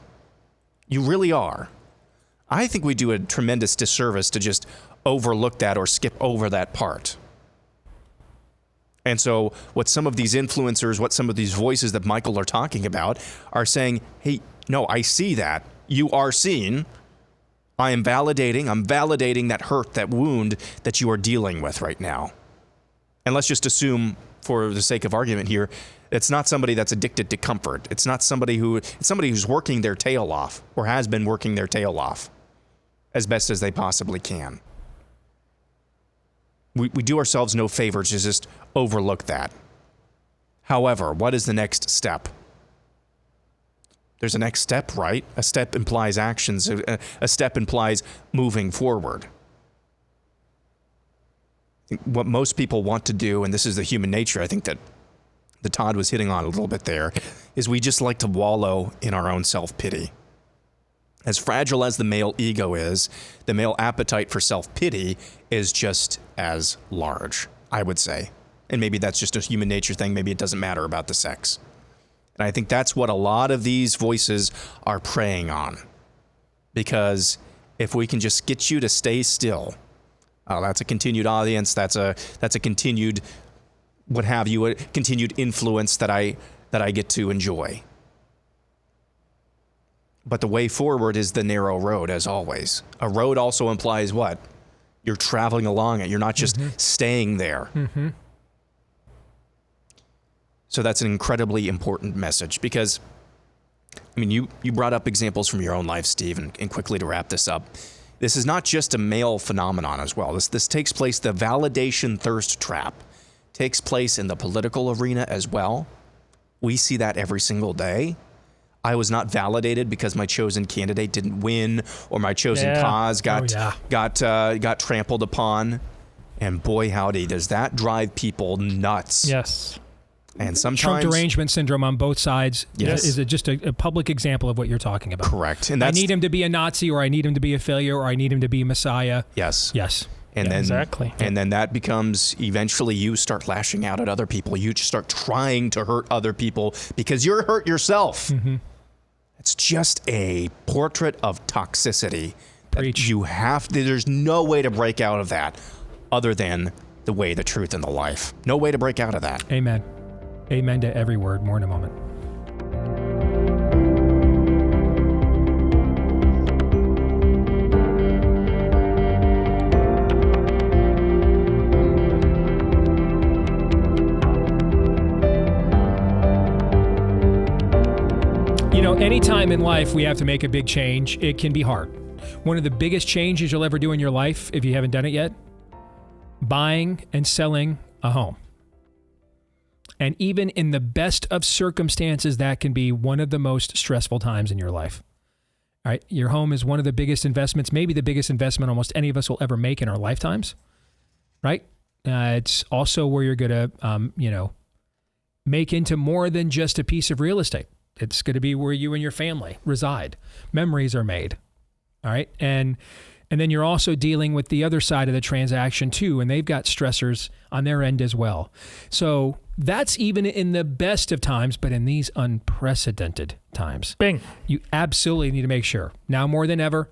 You really are. I think we do a tremendous disservice to just overlook that or skip over that part. And so what some of these influencers, what some of these voices that Michael are talking about are saying, hey, no, I see that. You are seen. I'm validating that hurt, that wound that you are dealing with right now. And let's just assume, for the sake of argument here, it's not somebody that's addicted to comfort. It's somebody who's working their tail off or has been working their tail off as best as they possibly can. We do ourselves no favors to just overlook that. However, what is the next step? There's a next step, right? A step implies actions. A step implies moving forward. What most people want to do, and this is the human nature, I think that Todd was hitting on a little bit there, is we just like to wallow in our own self-pity. As fragile as the male ego is, the male appetite for self-pity is just as large, I would say. And maybe that's just a human nature thing. Maybe it doesn't matter about the sex. And I think that's what a lot of these voices are preying on. Because if we can just get you to stay still, that's a continued audience, that's a continued what have you, a continued influence that I get to enjoy. But the way forward is the narrow road, as always. A road also implies what? You're traveling along it. You're not just staying there. Mm-hmm. So that's an incredibly important message because, I mean, you brought up examples from your own life, Steve, and quickly to wrap this up, this is not just a male phenomenon as well. This takes place, the validation thirst trap takes place in the political arena as well. We see that every single day. I was not validated because my chosen candidate didn't win or my chosen cause got trampled upon. And boy, howdy, does that drive people nuts. Yes. And sometimes Trump derangement syndrome on both sides is just a public example of what you're talking about. Correct. And I need him to be a Nazi, or I need him to be a failure, or I need him to be a Messiah. Yes. And then exactly. And then that becomes eventually you start lashing out at other people. You just start trying to hurt other people because you're hurt yourself. Mm-hmm. It's just a portrait of toxicity. Preach. There's no way to break out of that other than the way, the truth, and the life. No way to break out of that. Amen. Amen to every word. More in a moment. You know, anytime in life we have to make a big change, it can be hard. One of the biggest changes you'll ever do in your life, if you haven't done it yet, buying and selling a home. And even in the best of circumstances, that can be one of the most stressful times in your life. All right, your home is one of the biggest investments, maybe the biggest investment almost any of us will ever make in our lifetimes, right? It's also where you're going to, make into more than just a piece of real estate. It's going to be where you and your family reside. Memories are made, all right? And then you're also dealing with the other side of the transaction too, and they've got stressors on their end as well. So that's even in the best of times, but in these unprecedented times, Bing, you absolutely need to make sure, now more than ever,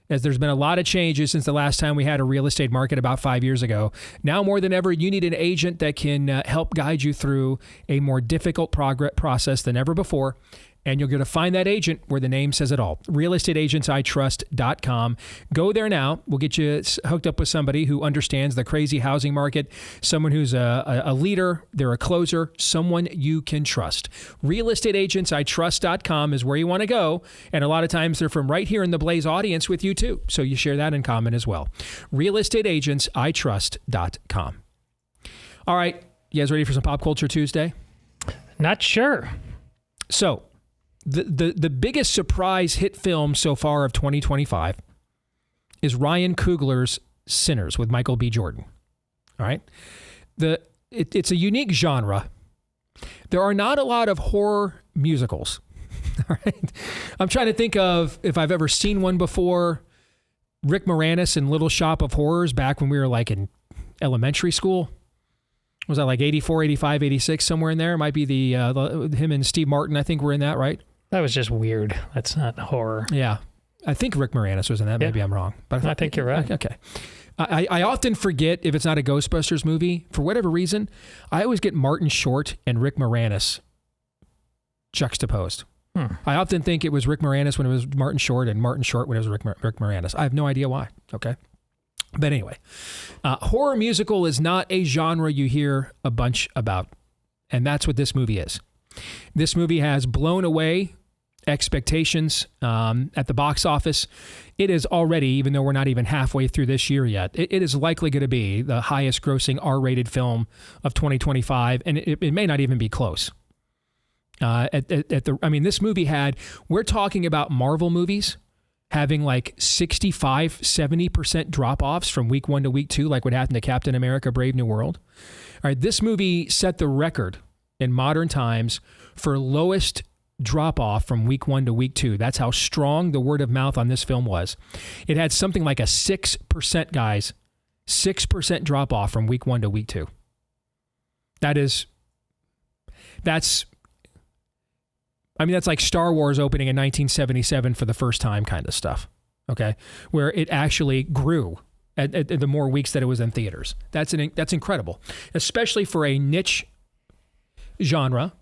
as there's been a lot of changes since the last time we had a real estate market about 5 years ago. Now more than ever, you need an agent that can help guide you through a more difficult process than ever before. And you're going to find that agent where the name says it all. realestateagentsitrust.com. Go there now. We'll get you hooked up with somebody who understands the crazy housing market, someone who's a leader, they're a closer, someone you can trust. realestateagentsitrust.com is where you want to go. And a lot of times they're from right here in the Blaze audience with you too. So you share that in common as well. realestateagentsitrust.com. All right. You guys ready for some Pop Culture Tuesday? Not sure. So, the biggest surprise hit film so far of 2025 is Ryan Coogler's Sinners with Michael B. Jordan. All right? It's a unique genre. There are not a lot of horror musicals. All right? I'm trying to think of if I've ever seen one before. Rick Moranis in Little Shop of Horrors back when we were like in elementary school. Was that like 84, 85, 86, somewhere in there? It might be the him and Steve Martin, I think, were in that, right? That was just weird. That's not horror. Yeah. I think Rick Moranis was in that. Yeah. Maybe I'm wrong. But I think you're right. Okay. I often forget if it's not a Ghostbusters movie. For whatever reason, I always get Martin Short and Rick Moranis juxtaposed. I often think it was Rick Moranis when it was Martin Short and Martin Short when it was Rick Moranis. I have no idea why. Okay. But anyway, horror musical is not a genre you hear a bunch about. And that's what this movie is. This movie has blown away expectations at the box office. It is already, even though we're not even halfway through this year yet, it is likely going to be the highest grossing R-rated film of 2025. And it may not even be close. This movie we're talking about Marvel movies having like 65, 70% drop-offs from week 1 to week 2, like what happened to Captain America: Brave New World. All right, this movie set the record in modern times for lowest drop-off from week 1 to week 2. That's how strong the word of mouth on this film was. It had something like a 6%, guys, 6% drop-off from week 1 to week 2. That's like Star Wars opening in 1977 for the first time kind of stuff, okay? Where it actually grew at the more weeks that it was in theaters. That's incredible, especially for a niche genre.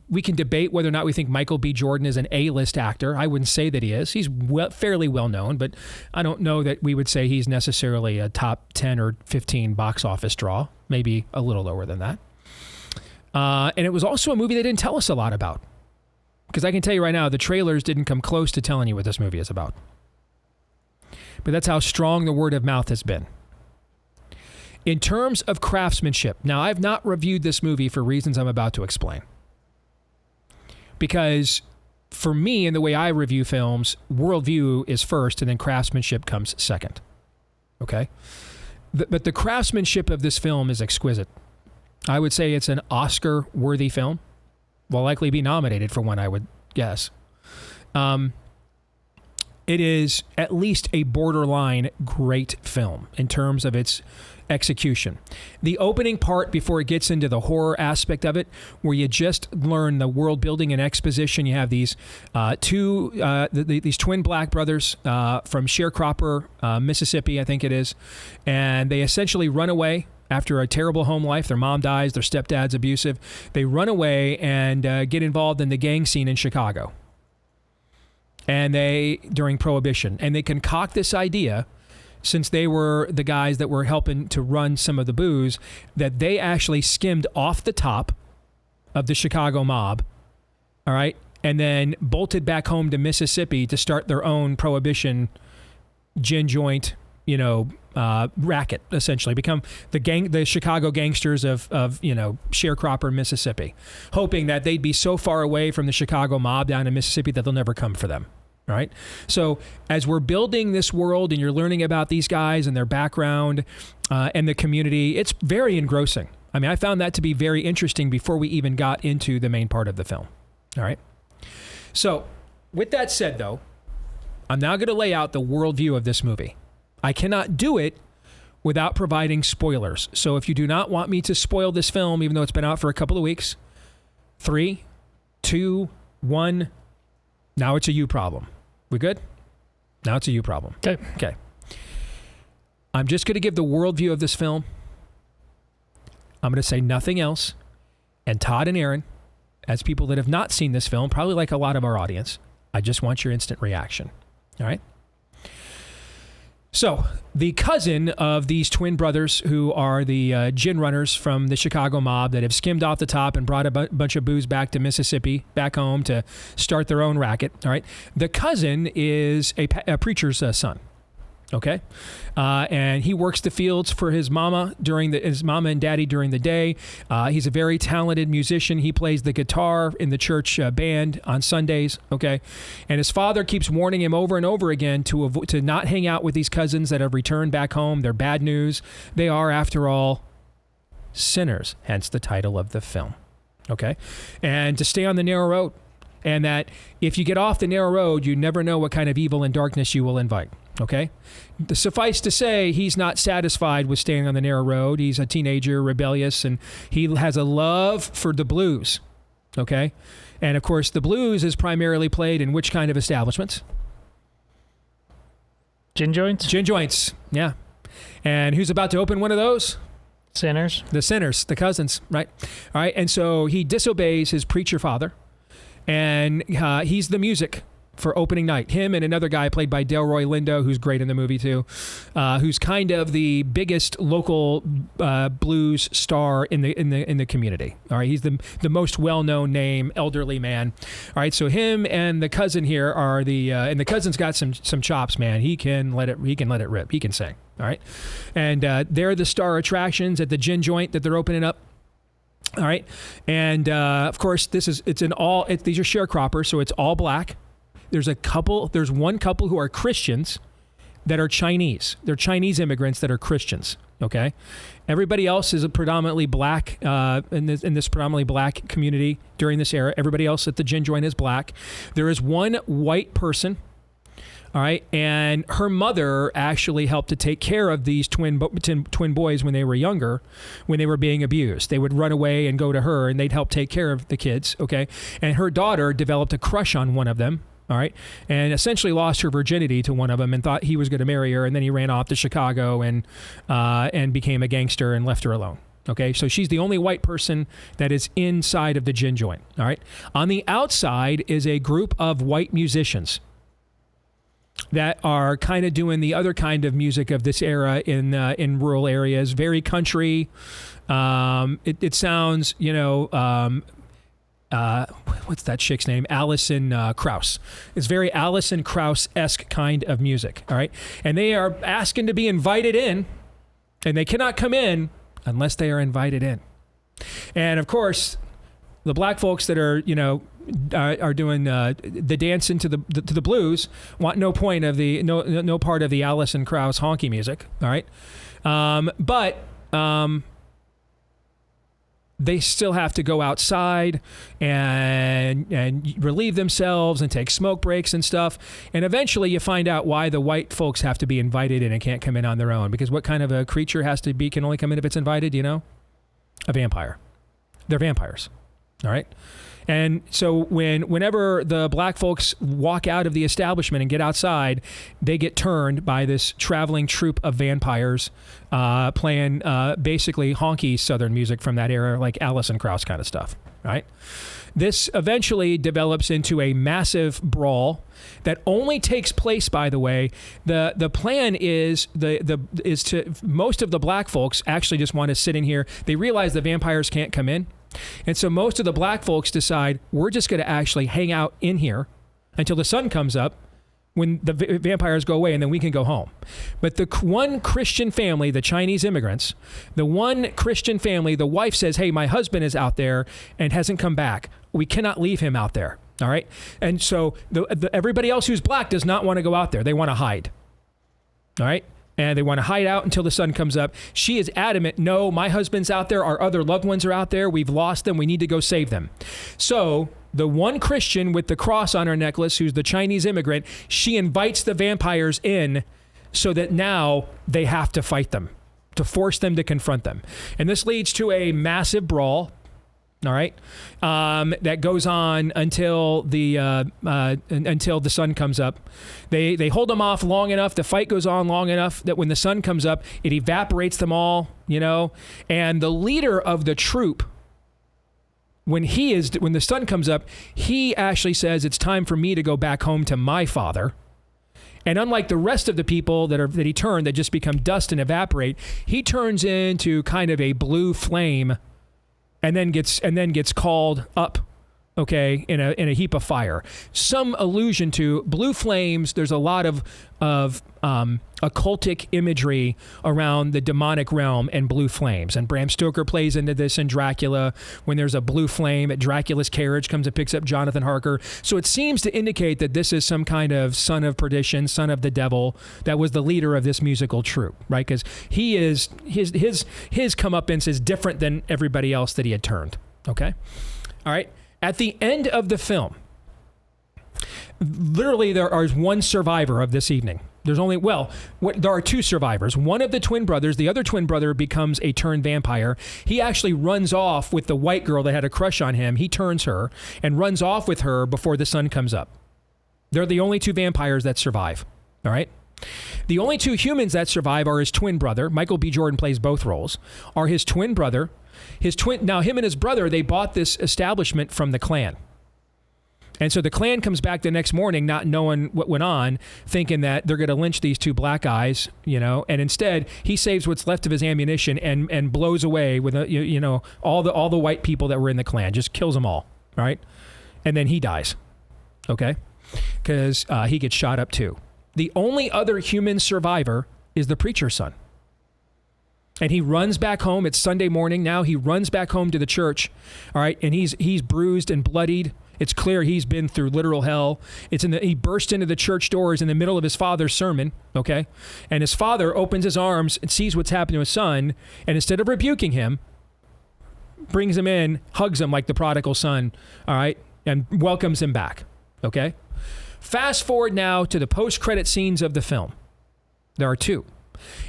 We can debate whether or not we think Michael B. Jordan is an A-list actor. I wouldn't say that he is. He's fairly well known, but I don't know that we would say he's necessarily a top 10 or 15 box office draw, maybe a little lower than that. And it was also a movie they didn't tell us a lot about. Because I can tell you right now, the trailers didn't come close to telling you what this movie is about. But that's how strong the word of mouth has been. In terms of craftsmanship, now I've not reviewed this movie for reasons I'm about to explain. Because for me, in the way I review films, worldview is first and then craftsmanship comes second. Okay? But the craftsmanship of this film is exquisite. I would say it's an Oscar-worthy film. Will likely be nominated for one, I would guess. It is at least a borderline great film in terms of its execution. The opening part, before it gets into the horror aspect of it, where you just learn the world building and exposition. You have these these twin black brothers from Sharecropper, Mississippi, I think it is, and they essentially run away after a terrible home life. Their mom dies, their stepdad's abusive. They run away and get involved in the gang scene in Chicago. And during Prohibition, and they concoct this idea, since they were the guys that were helping to run some of the booze, that they actually skimmed off the top of the Chicago mob, all right, and then bolted back home to Mississippi to start their own Prohibition gin joint, racket, essentially become the Chicago gangsters of Sharecropper, Mississippi, hoping that they'd be so far away from the Chicago mob down in Mississippi that they'll never come for them. Right? So as we're building this world and you're learning about these guys and their background and the community, it's very engrossing. I mean, I found that to be very interesting before we even got into the main part of the film. All right. So with that said, though, I'm now going to lay out the worldview of this movie. I cannot do it without providing spoilers. So if you do not want me to spoil this film, even though it's been out for a couple of weeks, 3, 2, 1, now it's a you problem. We good? Now it's a you problem. Okay. I'm just going to give the worldview of this film. I'm going to say nothing else. And Todd and Aaron, as people that have not seen this film, probably like a lot of our audience, I just want your instant reaction. All right? So, the cousin of these twin brothers who are the gin runners from the Chicago mob that have skimmed off the top and brought a bunch of booze back to Mississippi, back home to start their own racket, all right? The cousin is a preacher's son. Okay, and he works the fields for his mama his mama and daddy during the day. He's a very talented musician. He plays the guitar in the church band on Sundays. Okay, and his father keeps warning him over and over again to not hang out with these cousins that have returned back home. They're bad news. They are, after all, sinners. Hence the title of the film. Okay, and to stay on the narrow road, and that if you get off the narrow road, you never know what kind of evil and darkness you will invite. Okay? Suffice to say, he's not satisfied with staying on the narrow road. He's a teenager, rebellious, and he has a love for the blues. Okay? And of course, the blues is primarily played in which kind of establishments? Gin joints? Gin joints, yeah. And who's about to open one of those? Sinners. The sinners, the cousins, right? All right, and so he disobeys his preacher father, and he's the music for opening night. Him and another guy played by Delroy Lindo, who's great in the movie too, who's kind of the biggest local blues star in the community. All right, he's the most well-known name, elderly man. All right, so him and the cousin here are and the cousin's got some chops, man. He can let it rip. He can sing. All right, and they're the star attractions at the gin joint that they're opening up. All right, and of course these are sharecroppers, so it's all black. There's one couple who are Christians that are Chinese. They're Chinese immigrants that are Christians. Okay, everybody else is a predominantly black in this predominantly black community during this era. Everybody else at the gin joint is black. There is one white person. All right, and her mother actually helped to take care of these twin boys when they were younger, when they were being abused. They would run away and go to her, and they'd help take care of the kids. Okay, and her daughter developed a crush on one of them. All right, and essentially lost her virginity to one of them and thought he was going to marry her, and then he ran off to Chicago and became a gangster and left her alone. Okay, so she's the only white person that is inside of the gin joint. All right, on the outside is a group of white musicians that are kind of doing the other kind of music of this era in rural areas, very country. It sounds, what's that chick's name? Alison Krauss. It's very Alison Krauss-esque kind of music, all right? And they are asking to be invited in, and they cannot come in unless they are invited in. And of course, the black folks that are, are doing the dance into the blues want no part of the Alison Krauss honky music, all right? But they still have to go outside and relieve themselves and take smoke breaks and stuff. And eventually you find out why the white folks have to be invited in and can't come in on their own. Because what kind of a creature can only come in if it's invited, A vampire. They're vampires. All right? And so whenever the black folks walk out of the establishment and get outside, they get turned by this traveling troupe of vampires playing basically honky Southern music from that era, like Alison Krauss kind of stuff, right? This eventually develops into a massive brawl that only takes place, by the way. The plan is to most of the black folks actually just want to sit in here. They realize the vampires can't come in. And so most of the black folks decide, we're just going to actually hang out in here until the sun comes up when the vampires go away, and then we can go home. But the one Christian family, the Chinese immigrants, the wife says, hey, my husband is out there and hasn't come back. We cannot leave him out there. All right? And so everybody else who's black does not want to go out there. They want to hide. All right? And they want to hide out until the sun comes up. She is adamant, no, my husband's out there. Our other loved ones are out there. We've lost them. We need to go save them. So the one Christian with the cross on her necklace, who's the Chinese immigrant, she invites the vampires in so that now they have to fight them, to force them to confront them. And this leads to a massive brawl. All right, that goes on until the sun comes up. They hold them off long enough. The fight goes on long enough that when the sun comes up, it evaporates them all. And the leader of the troop when the sun comes up, he actually says it's time for me to go back home to my father. And unlike the rest of the people that he turned that just become dust and evaporate, he turns into kind of a blue flame, and then gets called up, okay, in a heap of fire. Some allusion to blue flames. There's a lot of occultic imagery around the demonic realm and blue flames. And Bram Stoker plays into this in Dracula when there's a blue flame at Dracula's carriage, comes and picks up Jonathan Harker. So it seems to indicate that this is some kind of son of perdition, son of the devil, that was the leader of this musical troupe, right? Because he is his comeuppance is different than everybody else that he had turned. Okay, all right. At the end of the film, literally there is one survivor of this evening. There are two survivors. One of the twin brothers, the other twin brother becomes a turned vampire. He actually runs off with the white girl that had a crush on him. He turns her and runs off with her before the sun comes up. They're the only two vampires that survive, all right? The only two humans that survive are his twin brother. Michael B. Jordan plays both roles. Are his twin brother. Now, him and his brother, they bought this establishment from the Klan. And so the Klan comes back the next morning not knowing what went on, thinking that they're going to lynch these two black guys, and instead he saves what's left of his ammunition and blows away with all the white people that were in the Klan, just kills them all, right? And then he dies, okay? Because he gets shot up too. The only other human survivor is the preacher's son. And he runs back home. It's Sunday morning now. He runs back home to the church, all right? And he's bruised and bloodied. It's clear he's been through literal hell. He burst into the church doors in the middle of his father's sermon, okay? And his father opens his arms and sees what's happened to his son, and instead of rebuking him, brings him in, hugs him like the prodigal son, all right? And welcomes him back, okay? Fast forward now to the post-credit scenes of the film. There are two.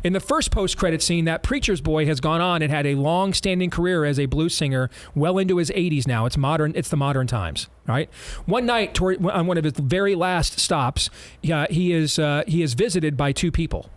In the first post-credit scene, that preacher's boy has gone on and had a long-standing career as a blues singer, well into his 80s now. It's the modern times, right? One night, on one of his very last stops, he is visited by two people.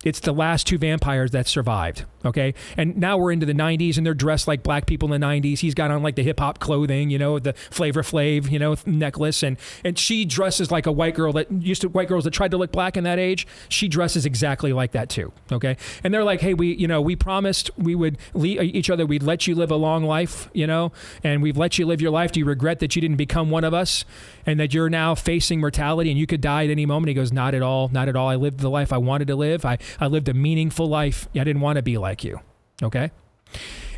It's the last two vampires that survived, okay? And now we're into the 90s, and they're dressed like black people in the 90s. He's got on like the hip-hop clothing, the Flavor Flav, necklace. And she dresses like a white girl white girls that tried to look black in that age. She dresses exactly like that too, okay? And they're like, hey, we promised we would each other, we'd let you live a long life, and we've let you live your life. Do you regret that you didn't become one of us and that you're now facing mortality and you could die at any moment? He goes, not at all, not at all. I lived the life I wanted to live. I lived a meaningful life. I didn't want to be like you. Okay?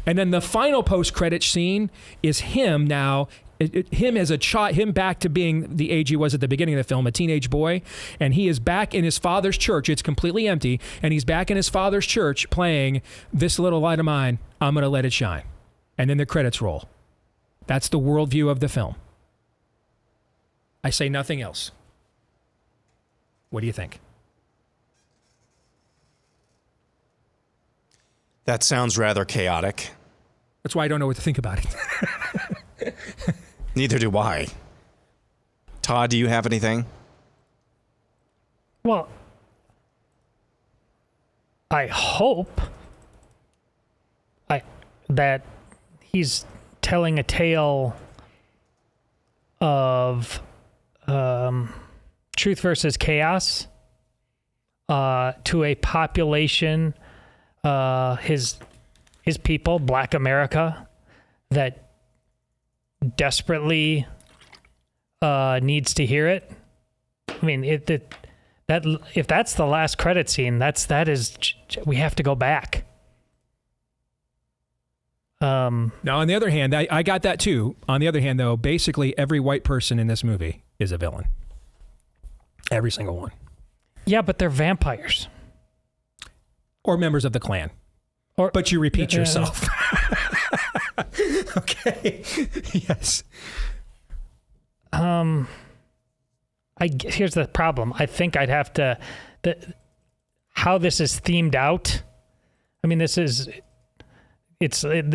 And then the final post-credit scene is him now, him as a child, him back to being the age he was at the beginning of the film, a teenage boy. And he is back in his father's church. It's completely empty. And he's back in his father's church playing This Little Light of Mine, I'm Gonna Let It Shine. And then the credits roll. That's the worldview of the film. I say nothing else. What do you think? That sounds rather chaotic. That's why I don't know what to think about it. Neither do I. Todd, do you have anything? Well, I hope that he's telling a tale of truth versus chaos to a population, his people, Black America, that desperately needs to hear it. I mean, that if that's the last credit scene, that is we have to go back. Now, on the other hand, I got that too. On the other hand, though, basically every white person in this movie is a villain. Every single one. Yeah, but they're vampires. Or members of the Klan. But you repeat yourself. Okay. Yes. Here's the problem. I think I'd have to... how this is themed out. I mean, this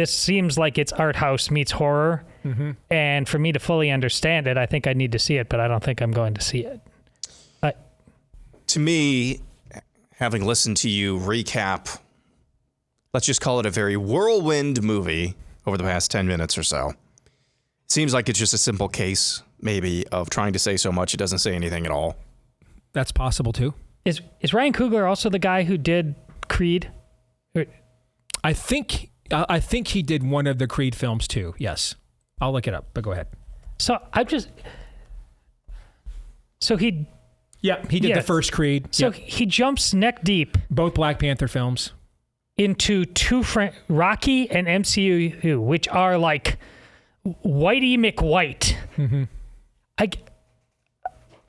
seems like it's art house meets horror. Mm-hmm. And for me to fully understand it, I think I need to see it, but I don't think I'm going to see it. To me, having listened to you recap, let's just call it a very whirlwind movie over the past 10 minutes or so. Seems like it's just a simple case, maybe, of trying to say so much it doesn't say anything at all. That's possible, too. Is Ryan Coogler also the guy who did Creed? I think he did one of the Creed films, too. Yes. I'll look it up, but go ahead. He did the first Creed. So he jumps neck deep. Both Black Panther films. Into two Rocky and MCU, which are like Whitey McWhite. Mm-hmm.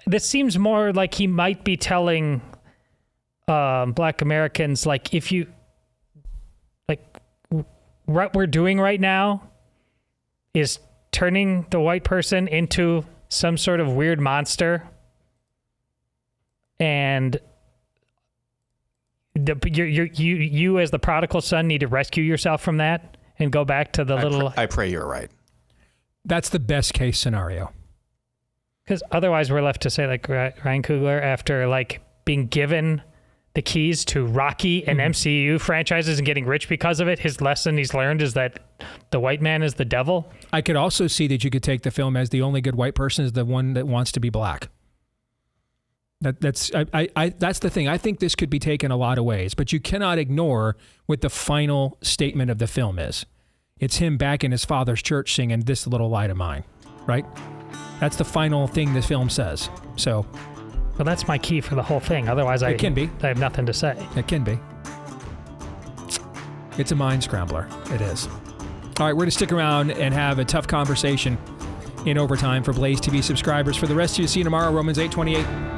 This seems more like he might be telling Black Americans, like, if you, like, what we're doing right now is turning the white person into some sort of weird monster, and you as the prodigal son need to rescue yourself from that and go back to the I pray you're right. That's the best case scenario. Because otherwise we're left to say, like, Ryan Coogler, after like being given the keys to Rocky and MCU franchises and getting rich because of it, his lesson he's learned is that the white man is the devil. I could also see that you could take the film as the only good white person is the one that wants to be black. That's the thing. I think this could be taken a lot of ways, but you cannot ignore what the final statement of the film is. It's him back in his father's church singing "This Little Light of Mine," right? That's the final thing this film says. So, well, that's my key for the whole thing. Otherwise, I have nothing to say. It can be. It's a mind scrambler. It is. All right, we're going to stick around and have a tough conversation in overtime for Blaze TV subscribers. For the rest of you, see you tomorrow, Romans 8:28.